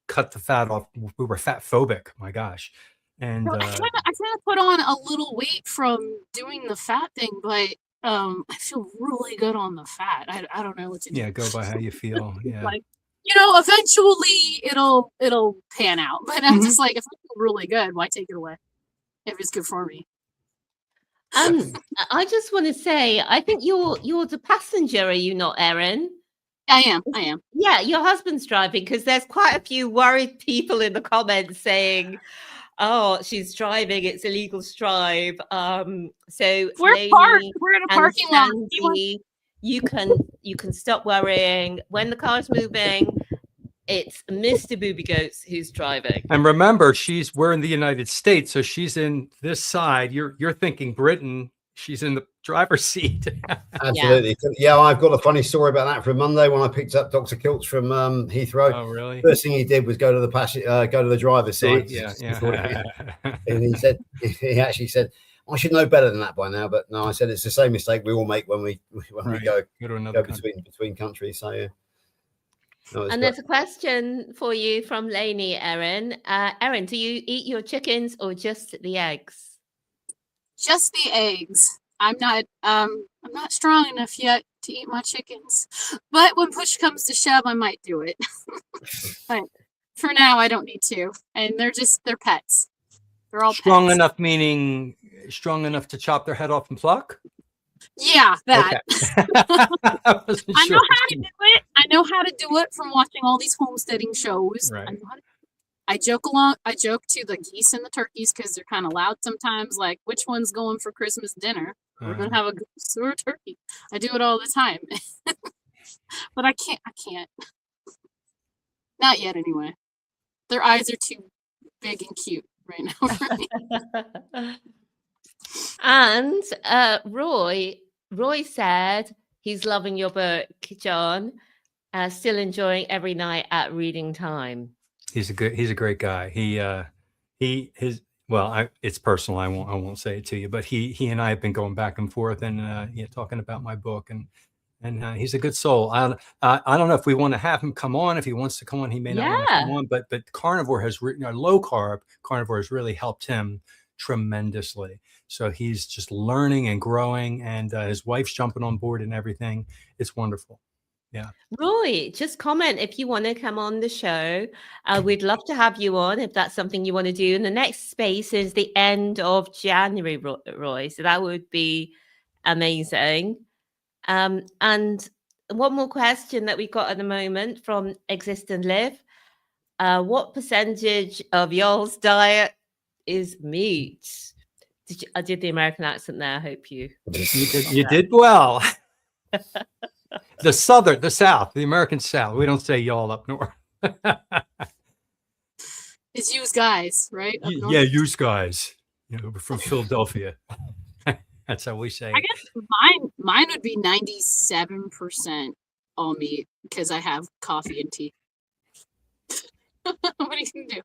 cut the fat off. We were fat phobic. My gosh. And I kind of put on a little weight from doing the fat thing, but I feel really good on the fat. I don't know what to do. yeah, go by how you feel. Yeah. Like, eventually it'll pan out. But I'm just like, if I feel really good, why take it away if it's good for me? I just want to say, I think you're the passenger, are you not, Erin? I am. Yeah, your husband's driving, because there's quite a few worried people in the comments saying, "Oh, she's driving; it's illegal to drive." So we're parked. We're in a parking lot. You can stop worrying. When the car's moving, it's Mr. Booby Goats who's driving. And remember, we're in the United States, so she's in this side. You're thinking Britain. She's in the driver's seat. Absolutely. Yeah, I've got a funny story about that from Monday when I picked up Dr. Kiltz from Heathrow. Oh, really? First thing he did was go to the driver's side. Yeah. And he actually said, I should know better than that by now. But no, I said it's the same mistake we all make when we go to another between countries. So yeah. And there's a question for you from Lainey, Erin. Erin, do you eat your chickens or just the eggs? Just the eggs. I'm not strong enough yet to eat my chickens, but when push comes to shove, I might do it. But for now, I don't need to. And they're pets. They're all strong pets. enough, meaning strong enough to chop their head off and pluck. Yeah, that. Okay. I know how to do it. I know how to do it from watching all these homesteading shows. Right. I joke to the geese and the turkeys because they're kind of loud sometimes. Like, which one's going for Christmas dinner? We're gonna have a goose or a turkey. I do it all the time, but I can't. Not yet, anyway. Their eyes are too big and cute right now for me. And Roy said he's loving your book, John. Still enjoying every night at reading time. He's a great guy. It's personal. I won't say it to you, but he and I have been going back and forth and talking about my book, and he's a good soul. I don't know if we want to have him come on. If he wants to come on, he may not want to come on, but carnivore has low carb carnivore has really helped him tremendously. So he's just learning and growing, and his wife's jumping on board and everything. It's wonderful. Yeah. Roy, just comment if you want to come on the show. We'd love to have you on if that's something you want to do. And the next space is the end of January, Roy. So that would be amazing. And one more question that we've got at the moment from Exist and Live. What percentage of y'all's diet is meat? I did the American accent there. I hope you. You did well. The South, the American South. We don't say y'all up north. It's yous guys, right? Up north? Yeah, yous guys. We're from Philadelphia. That's how we say I it. guess mine would be 97% all meat because I have coffee and tea. What are you gonna do?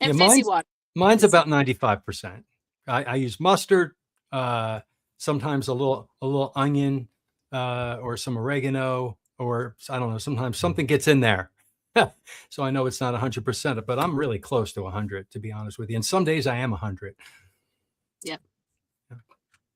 And fizzy water. Mine's about 95%. I use mustard, sometimes a little onion, or some oregano, or I don't know. Sometimes something gets in there, so I know it's not 100%. But I'm really close to 100, to be honest with you. And some days I am 100. Yep.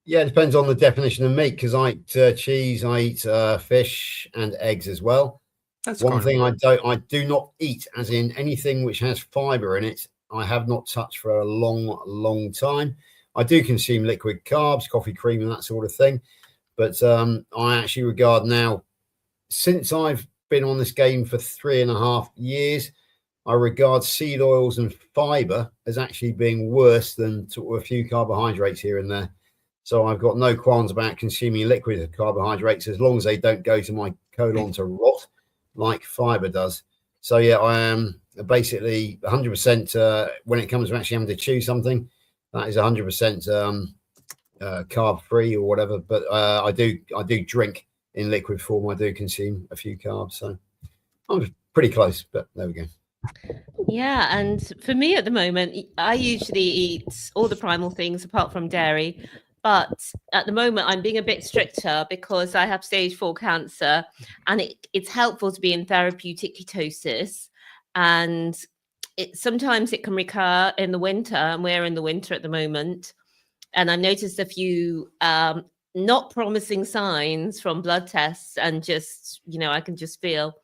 Yeah, it depends on the definition of meat, because I eat cheese, I eat fish and eggs as well. That's one thing carnivore. I do not eat, as in anything which has fiber in it. I have not touched for a long time. I do consume liquid carbs, coffee, cream, and that sort of thing. But I actually regard now, since I've been on this game for 3.5 years, I regard seed oils and fiber as actually being worse than sort of a few carbohydrates here and there. So I've got no qualms about consuming liquid carbohydrates as long as they don't go to my colon to rot like fiber does. So yeah, I am basically 100% when it comes to actually having to chew something. That is 100% carb free or whatever. But I do drink in liquid form. I do consume a few carbs, so I'm pretty close. But there we go. Yeah, and for me at the moment, I usually eat all the primal things apart from dairy. But at the moment, I'm being a bit stricter because I have stage 4 cancer, and it's helpful to be in therapeutic ketosis. And sometimes it can recur in the winter, and we're in the winter at the moment. And I've noticed a few not promising signs from blood tests, and just, I can just feel.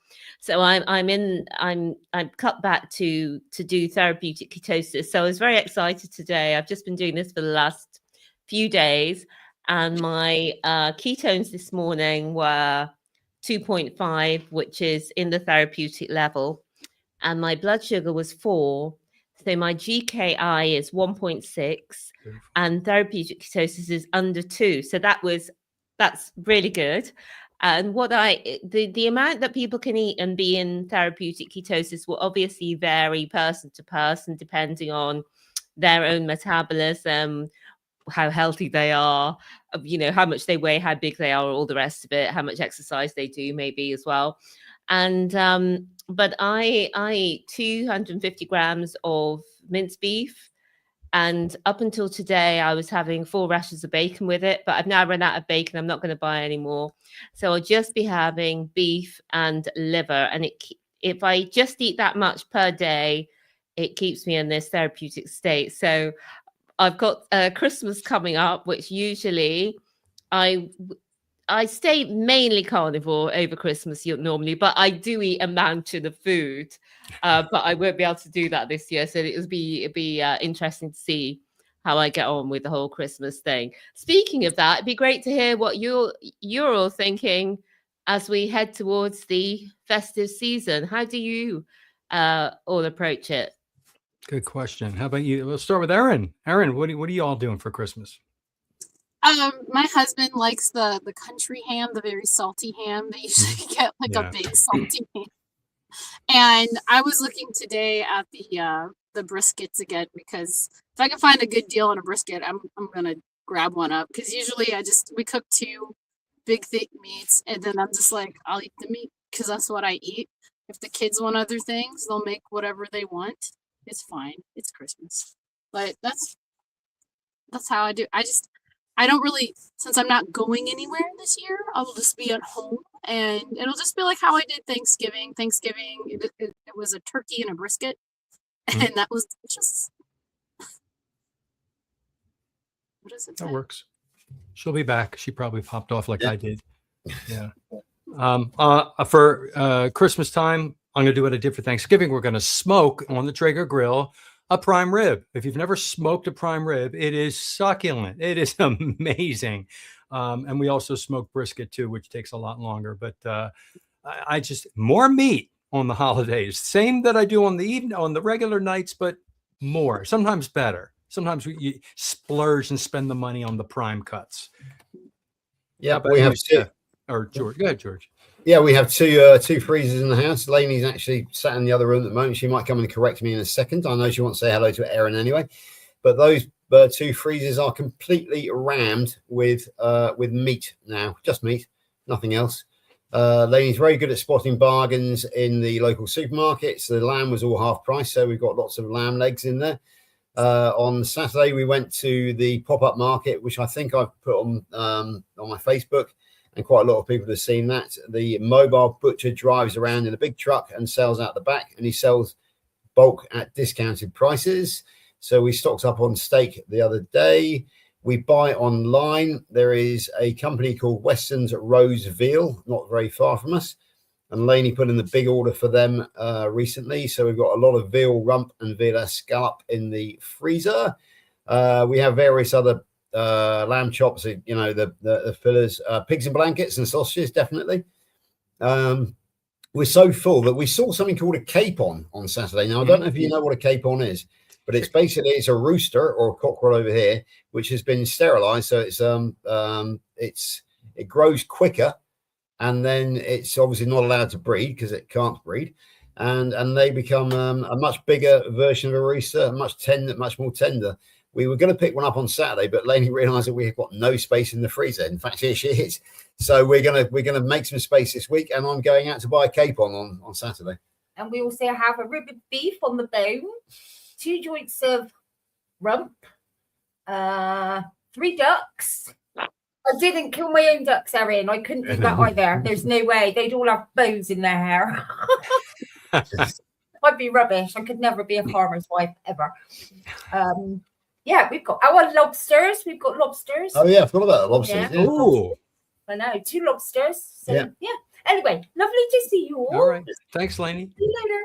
So I'm cut back to do therapeutic ketosis. So I was very excited today. I've just been doing this for the last few days, and my ketones this morning were 2.5, which is in the therapeutic level, and my blood sugar was 4. So my GKI is 1.6, and therapeutic ketosis is under 2. So that's really good. And the amount that people can eat and be in therapeutic ketosis will obviously vary person to person, depending on their own metabolism, how healthy they are, how much they weigh, how big they are, all the rest of it, how much exercise they do maybe as well. And but I eat 250 grams of minced beef, and up until today I was having 4 rashers of bacon with it, but I've now run out of bacon. I'm not going to buy any more, so I'll just be having beef and liver. And if I just eat that much per day, it keeps me in this therapeutic state. So I've got Christmas coming up, which usually I stay mainly carnivore over Christmas normally, but I do eat a mountain of food. But I won't be able to do that this year, so it'd be interesting to see how I get on with the whole Christmas thing. Speaking of that, it'd be great to hear what you're all thinking as we head towards the festive season. How do you all approach it? Good question. How about you? We'll start with Erin. Erin, what are you all doing for Christmas? My husband likes the country ham, the very salty ham. They usually get like a big salty ham. And I was looking today at the briskets again, because if I can find a good deal on a brisket, I'm gonna grab one up. Because usually we cook 2 big thick meats, and then I'm just like, I'll eat the meat because that's what I eat. If the kids want other things, they'll make whatever they want. It's fine. It's Christmas. But that's how I do. I don't really, since I'm not going anywhere this year, I will just be at home, and it'll just be like how I did Thanksgiving. It was a turkey and a brisket, and that was delicious. What is it? That works. She'll be back. She probably popped off like I did. Yeah. For Christmas time, I'm going to do what I did for Thanksgiving. We're going to smoke on the Traeger grill a prime rib. If you've never smoked a prime rib, it is succulent. It is amazing. And we also smoke brisket too, which takes a lot longer. But I just more meat on the holidays. Same that I do on the regular nights, but more. Sometimes better. sometimes you splurge and spend the money on the prime cuts. Yeah, How about we you, have two. Steph? Or George. Go ahead, George. Yeah, we have two freezers in the house. Lainey's actually sat in the other room at the moment. She might come and correct me in a second. I know she wants to say hello to Erin anyway. But those two freezers are completely rammed with meat now, just meat, nothing else. Lainey's very good at spotting bargains in the local supermarkets. The lamb was all half price, so we've got lots of lamb legs in there. On Saturday, we went to the pop-up market, which I think I've put on my Facebook, and quite a lot of people have seen that. The mobile butcher drives around in a big truck and sells out the back, and he sells bulk at discounted prices. So we stocked up on steak the other day. We buy online. There is a company called Weston's Rose Veal, not very far from us. And Lainey put in the big order for them recently. So we've got a lot of veal rump and veal scallop in the freezer. We have various other lamb chops, you know, the fillers, pigs in blankets and sausages, definitely. We're so full that we saw something called a capon on Saturday. Now, I don't know if you know what a capon is, but it's basically, it's a rooster or a cockerel over here, which has been sterilized. So it grows quicker, and then it's obviously not allowed to breed because it can't breed. And they become a much bigger version of a rooster, much more tender. We were going to pick one up on Saturday, but Lainey realized that we have got no space in the freezer. In fact, here she is. So we're gonna make some space this week, and I'm going out to buy a capon on Saturday. And we also have a rib of beef on the bone, 2 joints of rump, 3 ducks. I didn't kill my own ducks, Erin. I couldn't do that either. There's no way. They'd all have bones in their hair. I'd be rubbish. I could never be a farmer's wife ever. Yeah, we've got our lobsters. We've got lobsters. Oh yeah, I forgot about the lobsters. Yeah. Oh, I know, 2 lobsters. So Yeah. Anyway, lovely to see you all. all right. Thanks, Lainey. See you later.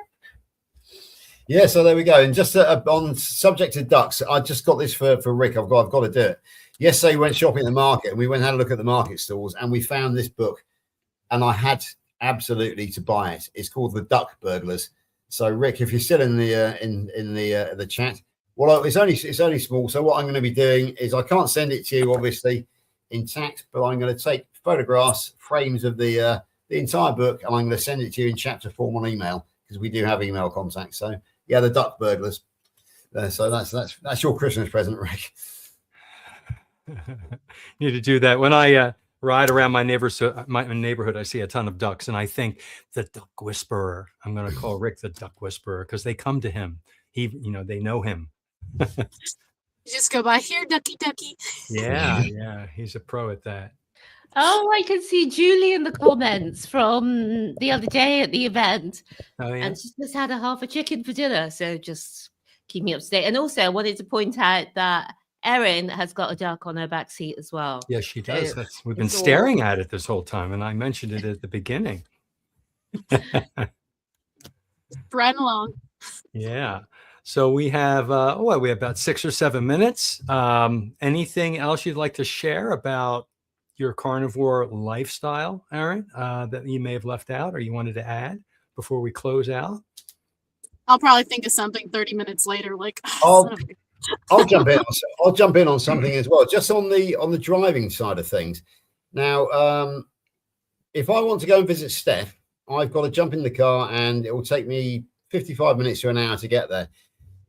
Yeah, so there we go. And just on subject to ducks, I just got this for Rick. I've got to do it. Yesterday we went shopping at the market, and we went and had a look at the market stalls, and we found this book, and I had absolutely to buy it. It's called The Duck Burglars. So Rick, if you're still in the chat, well, it's only small. So what I'm going to be doing is, I can't send it to you obviously intact, but I'm going to take photographs, frames of the entire book, and I'm going to send it to you in chapter form on email, because we do have email contact. So yeah, The Duck Burglars. So that's your Christmas present, Rick. Need to do that. When I ride around my neighborhood, I see a ton of ducks, and I think the duck whisperer. I'm going to call Rick the duck whisperer, because they come to him. They know him. You just go by here, ducky, ducky. Yeah, he's a pro at that. Oh, I can see Julie in the comments from the other day at the event. Oh yeah. And she just had a half a chicken for dinner. So just keep me up to date. And also I wanted to point out that Erin has got a duck on her back seat as well. Yes, she does. So We've been it's all- staring at it this whole time, and I mentioned it at the beginning. Right along. Yeah. So we have we have about 6 or 7 minutes. Anything else you'd like to share about your carnivore lifestyle, Erin, that you may have left out or you wanted to add before we close out? I'll probably think of something 30 minutes later, like, I'll jump in. I'll jump in on something as well, just on the driving side of things. Now, if I want to go and visit Steph, I've got to jump in the car, and it will take me 55 minutes to an hour to get there.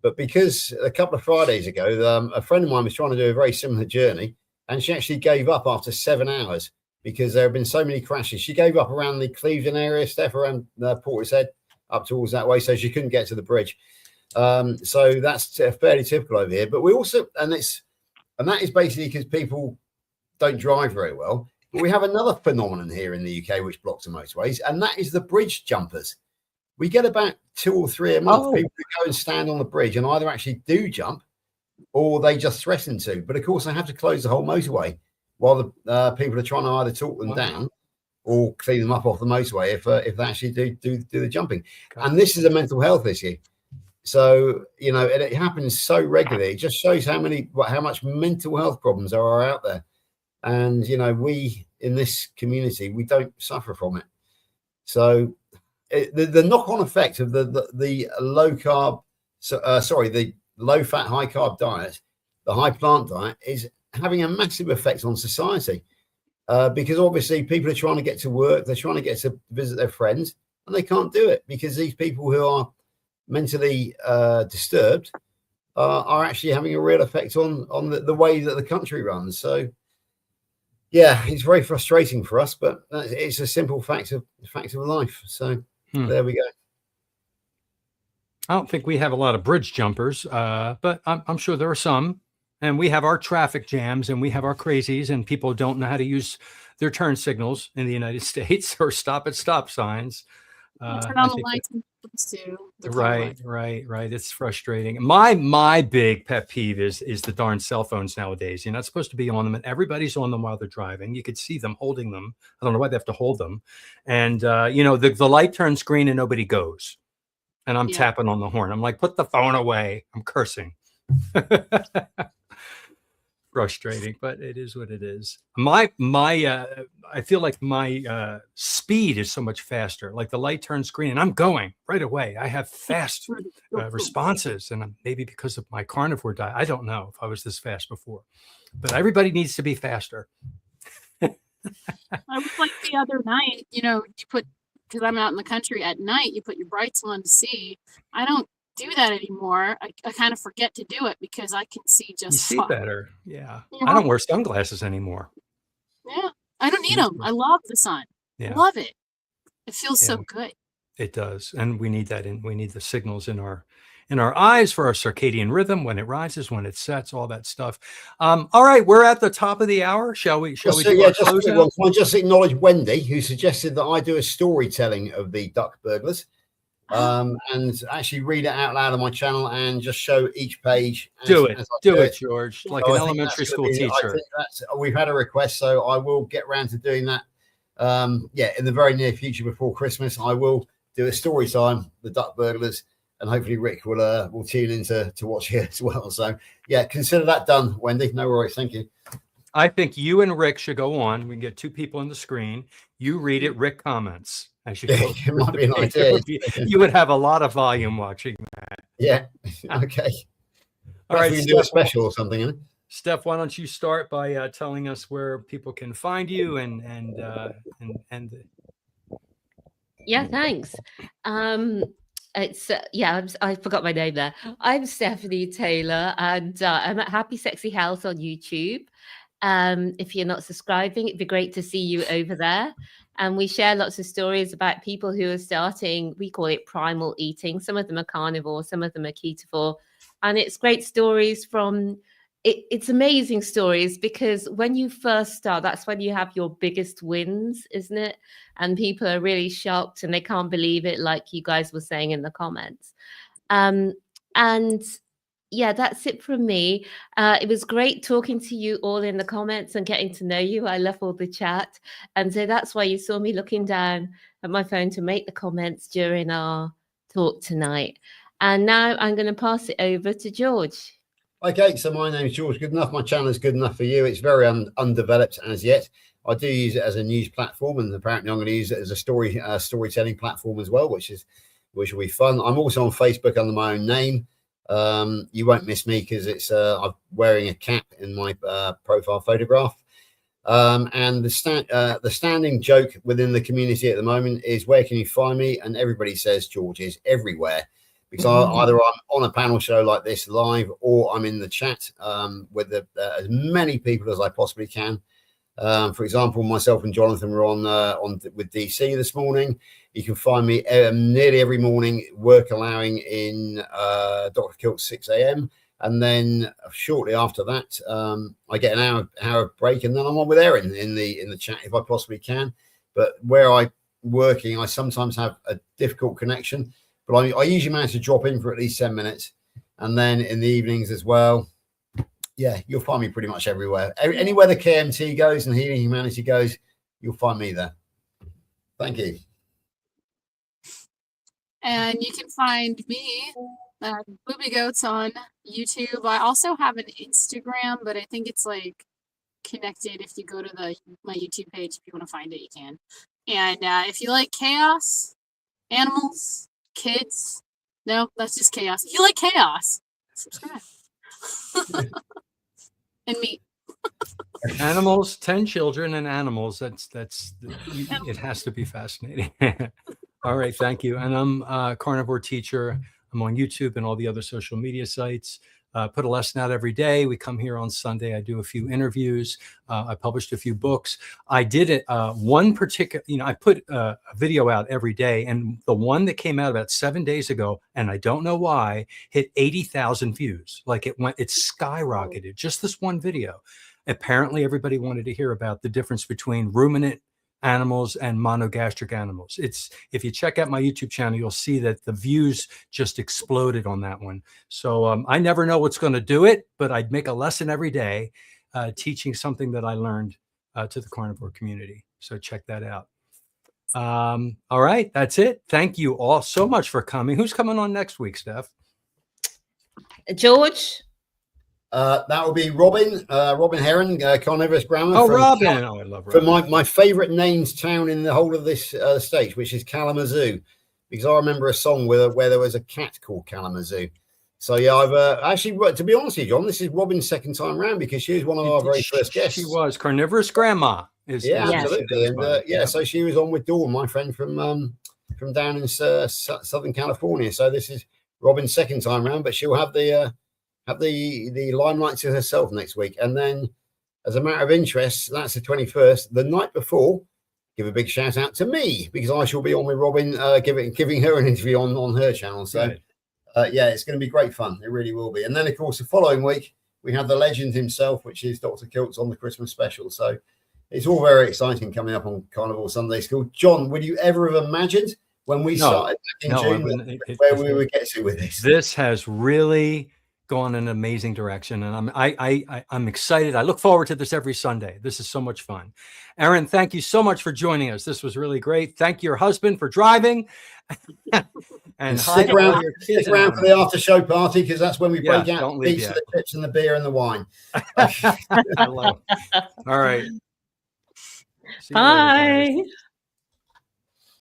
But because a couple of Fridays ago, a friend of mine was trying to do a very similar journey, and she actually gave up after 7 hours because there have been so many crashes. She gave up around the Clevedon area, Steph, around Portishead, up towards that way, so she couldn't get to the bridge. So that's fairly typical over here. But we also, and that is basically because people don't drive very well. But we have another phenomenon here in the UK which blocks the motorways, and that is the bridge jumpers. We get about 2 or 3 a month. People who go and stand on the bridge and either actually do jump, or they just threaten to. But of course, they have to close the whole motorway while the people are trying to either talk them down or clean them up off the motorway if they actually do the jumping. And this is a mental health issue. So, it happens so regularly. It just shows how much mental health problems there are out there. And, we in this community, we don't suffer from it. So the knock-on effect of the low carb, the low fat, high carb diet the high plant diet is having a massive effect on society. Because obviously people are trying to get to work, they're trying to get to visit their friends, and they can't do it because these people who are mentally disturbed are actually having a real effect on the way that the country runs. So yeah, it's very frustrating for us, but it's a simple fact of life. So there we go. I don't think we have a lot of bridge jumpers, but I'm sure there are some. And we have our traffic jams and we have our crazies, and people don't know how to use their turn signals in the United States or stop at stop signs. Turn on the lights too. Right. It's frustrating. My big pet peeve is the darn cell phones nowadays. You're not supposed to be on them, and everybody's on them while they're driving. You could see them holding them. I don't know why they have to hold them. And the light turns green and nobody goes. And I'm tapping on the horn. I'm like, put the phone away. I'm cursing. Frustrating, but it is what it is. I feel like my speed is so much faster. Like the light turns green and I'm going right away. I have fast responses, and maybe because of my carnivore diet, I don't know if I was this fast before, but everybody needs to be faster. I was like the other night, you put, because I'm out in the country at night, you put your brights on to see. I don't do that anymore. I kind of forget to do it because I can see just you see fine. Better. Yeah. I don't wear sunglasses anymore. Yeah. I don't need them. I love the sun. Yeah. Love it. It feels so good. It does. And we need that we need the signals in our eyes for our circadian rhythm, when it rises, when it sets, all that stuff. All right, we're at the top of the hour. Shall we do our close out? I just acknowledge Wendy, who suggested that I do a storytelling of the duck burglars. And actually read it out loud on my channel and just show each page. Do it, George, like an elementary school teacher. We've had a request, so I will get around to doing that. In the very near future before Christmas, I will do a story time, the duck burglars, and hopefully Rick will tune in to watch it as well. So yeah, consider that done, Wendy. No worries, thank you. I think you and Rick should go on. We can get two people on the screen. You read it, Rick comments. It might be an idea. You would have a lot of volume watching that. Yeah. Okay. All right. We can do a special or something. Isn't it? Steph, why don't you start by telling us where people can find you and Yeah, thanks. It's I forgot my name there. I'm Stephanie Taylor, and I'm at Happy Sexy Health on YouTube. If you're not subscribing, it'd be great to see you over there. And we share lots of stories about people who are starting, we call it primal eating. Some of them are carnivore, some of them are ketovore. And it's great stories from, it's amazing stories, because when you first start, that's when you have your biggest wins, isn't it? And people are really shocked and they can't believe it, like you guys were saying in the comments. And yeah, that's it from me. It was great talking to you all in the comments and getting to know you. I love all the chat. And so that's why you saw me looking down at my phone to make the comments during our talk tonight. And now I'm going to pass it over to George. Okay, so my name is George Goodenough. My channel is good enough for you. It's very undeveloped as yet. I do use it as a news platform, and apparently I'm going to use it as a storytelling platform as well, which will be fun. I'm also on Facebook under my own name. You won't miss me because it's I'm wearing a cap in my profile photograph. And the standing joke within the community at the moment is, where can you find me? And everybody says George is everywhere, because either I'm on a panel show like this live, or I'm in the chat with as many people as I possibly can. For example, myself and Jonathan were on with DC this morning. You can find me nearly every morning, work allowing, in Dr. Kilt's 6 a.m. And then shortly after that, I get an hour break, and then I'm on with Erin in the chat if I possibly can. But where I'm working, I sometimes have a difficult connection, but I usually manage to drop in for at least 10 minutes. And then in the evenings as well, yeah, you'll find me pretty much everywhere. Anywhere the KMT goes and Healing Humanity goes, you'll find me there. Thank you. And you can find me, Booby Goats, on YouTube. I also have an Instagram, but I think it's like connected. If you go to my YouTube page, if you want to find it, you can. And if you like chaos, animals, kids, no, that's just chaos. If you like chaos, subscribe. And meat. Animals, 10 children and animals. It has to be fascinating. All right. Thank you. And I'm a carnivore teacher. I'm on YouTube and all the other social media sites. Put a lesson out every day. We come here on Sunday. I do a few interviews. I published a few books. I did it one particular, I put a video out every day, and the one that came out about 7 days ago, and I don't know why, hit 80,000 views. Like it skyrocketed. Just this one video. Apparently, everybody wanted to hear about the difference between ruminant animals and monogastric animals. If you check out my YouTube channel, you'll see that the views just exploded on that one. So I never know what's going to do it, but I'd make a lesson every day teaching something that I learned to the carnivore community. So check that out. All right, that's it. Thank you all so much for coming. Who's coming on next week, Steph? George. That will be Robin Heron, carnivorous grammar. Oh, Robin. Oh, I love Robin. From my favorite named town in the whole of this state, which is Kalamazoo, because I remember a song where there was a cat called Kalamazoo. So yeah, I've actually, to be honest with you, John, this is Robin's second time round because she was one of our very first guests. She was carnivorous grandma. Absolutely. And so she was on with Dawn, my friend from down in Southern California. So this is Robin's second time round, but she'll have the limelight to herself next week. And then, as a matter of interest, that's the 21st. The night before, give a big shout out to me because I shall be on with Robin, giving her an interview on her channel. So, it's going to be great fun. It really will be. And then, of course, the following week we have the legend himself, which is Dr. Kiltz on the Christmas special. So it's all very exciting coming up on Carnivore Sunday School. John, would you ever have imagined when we started back in June where we would get to with this? This has really gone in an amazing direction, and I'm excited. I look forward to this every Sunday. This is so much fun. Erin, thank you so much for joining us. This was really great. Thank your husband for driving. And stick around for the after show party because that's when we break out the pizza, the chips, and the beer and the wine. I love it. All right. Bye.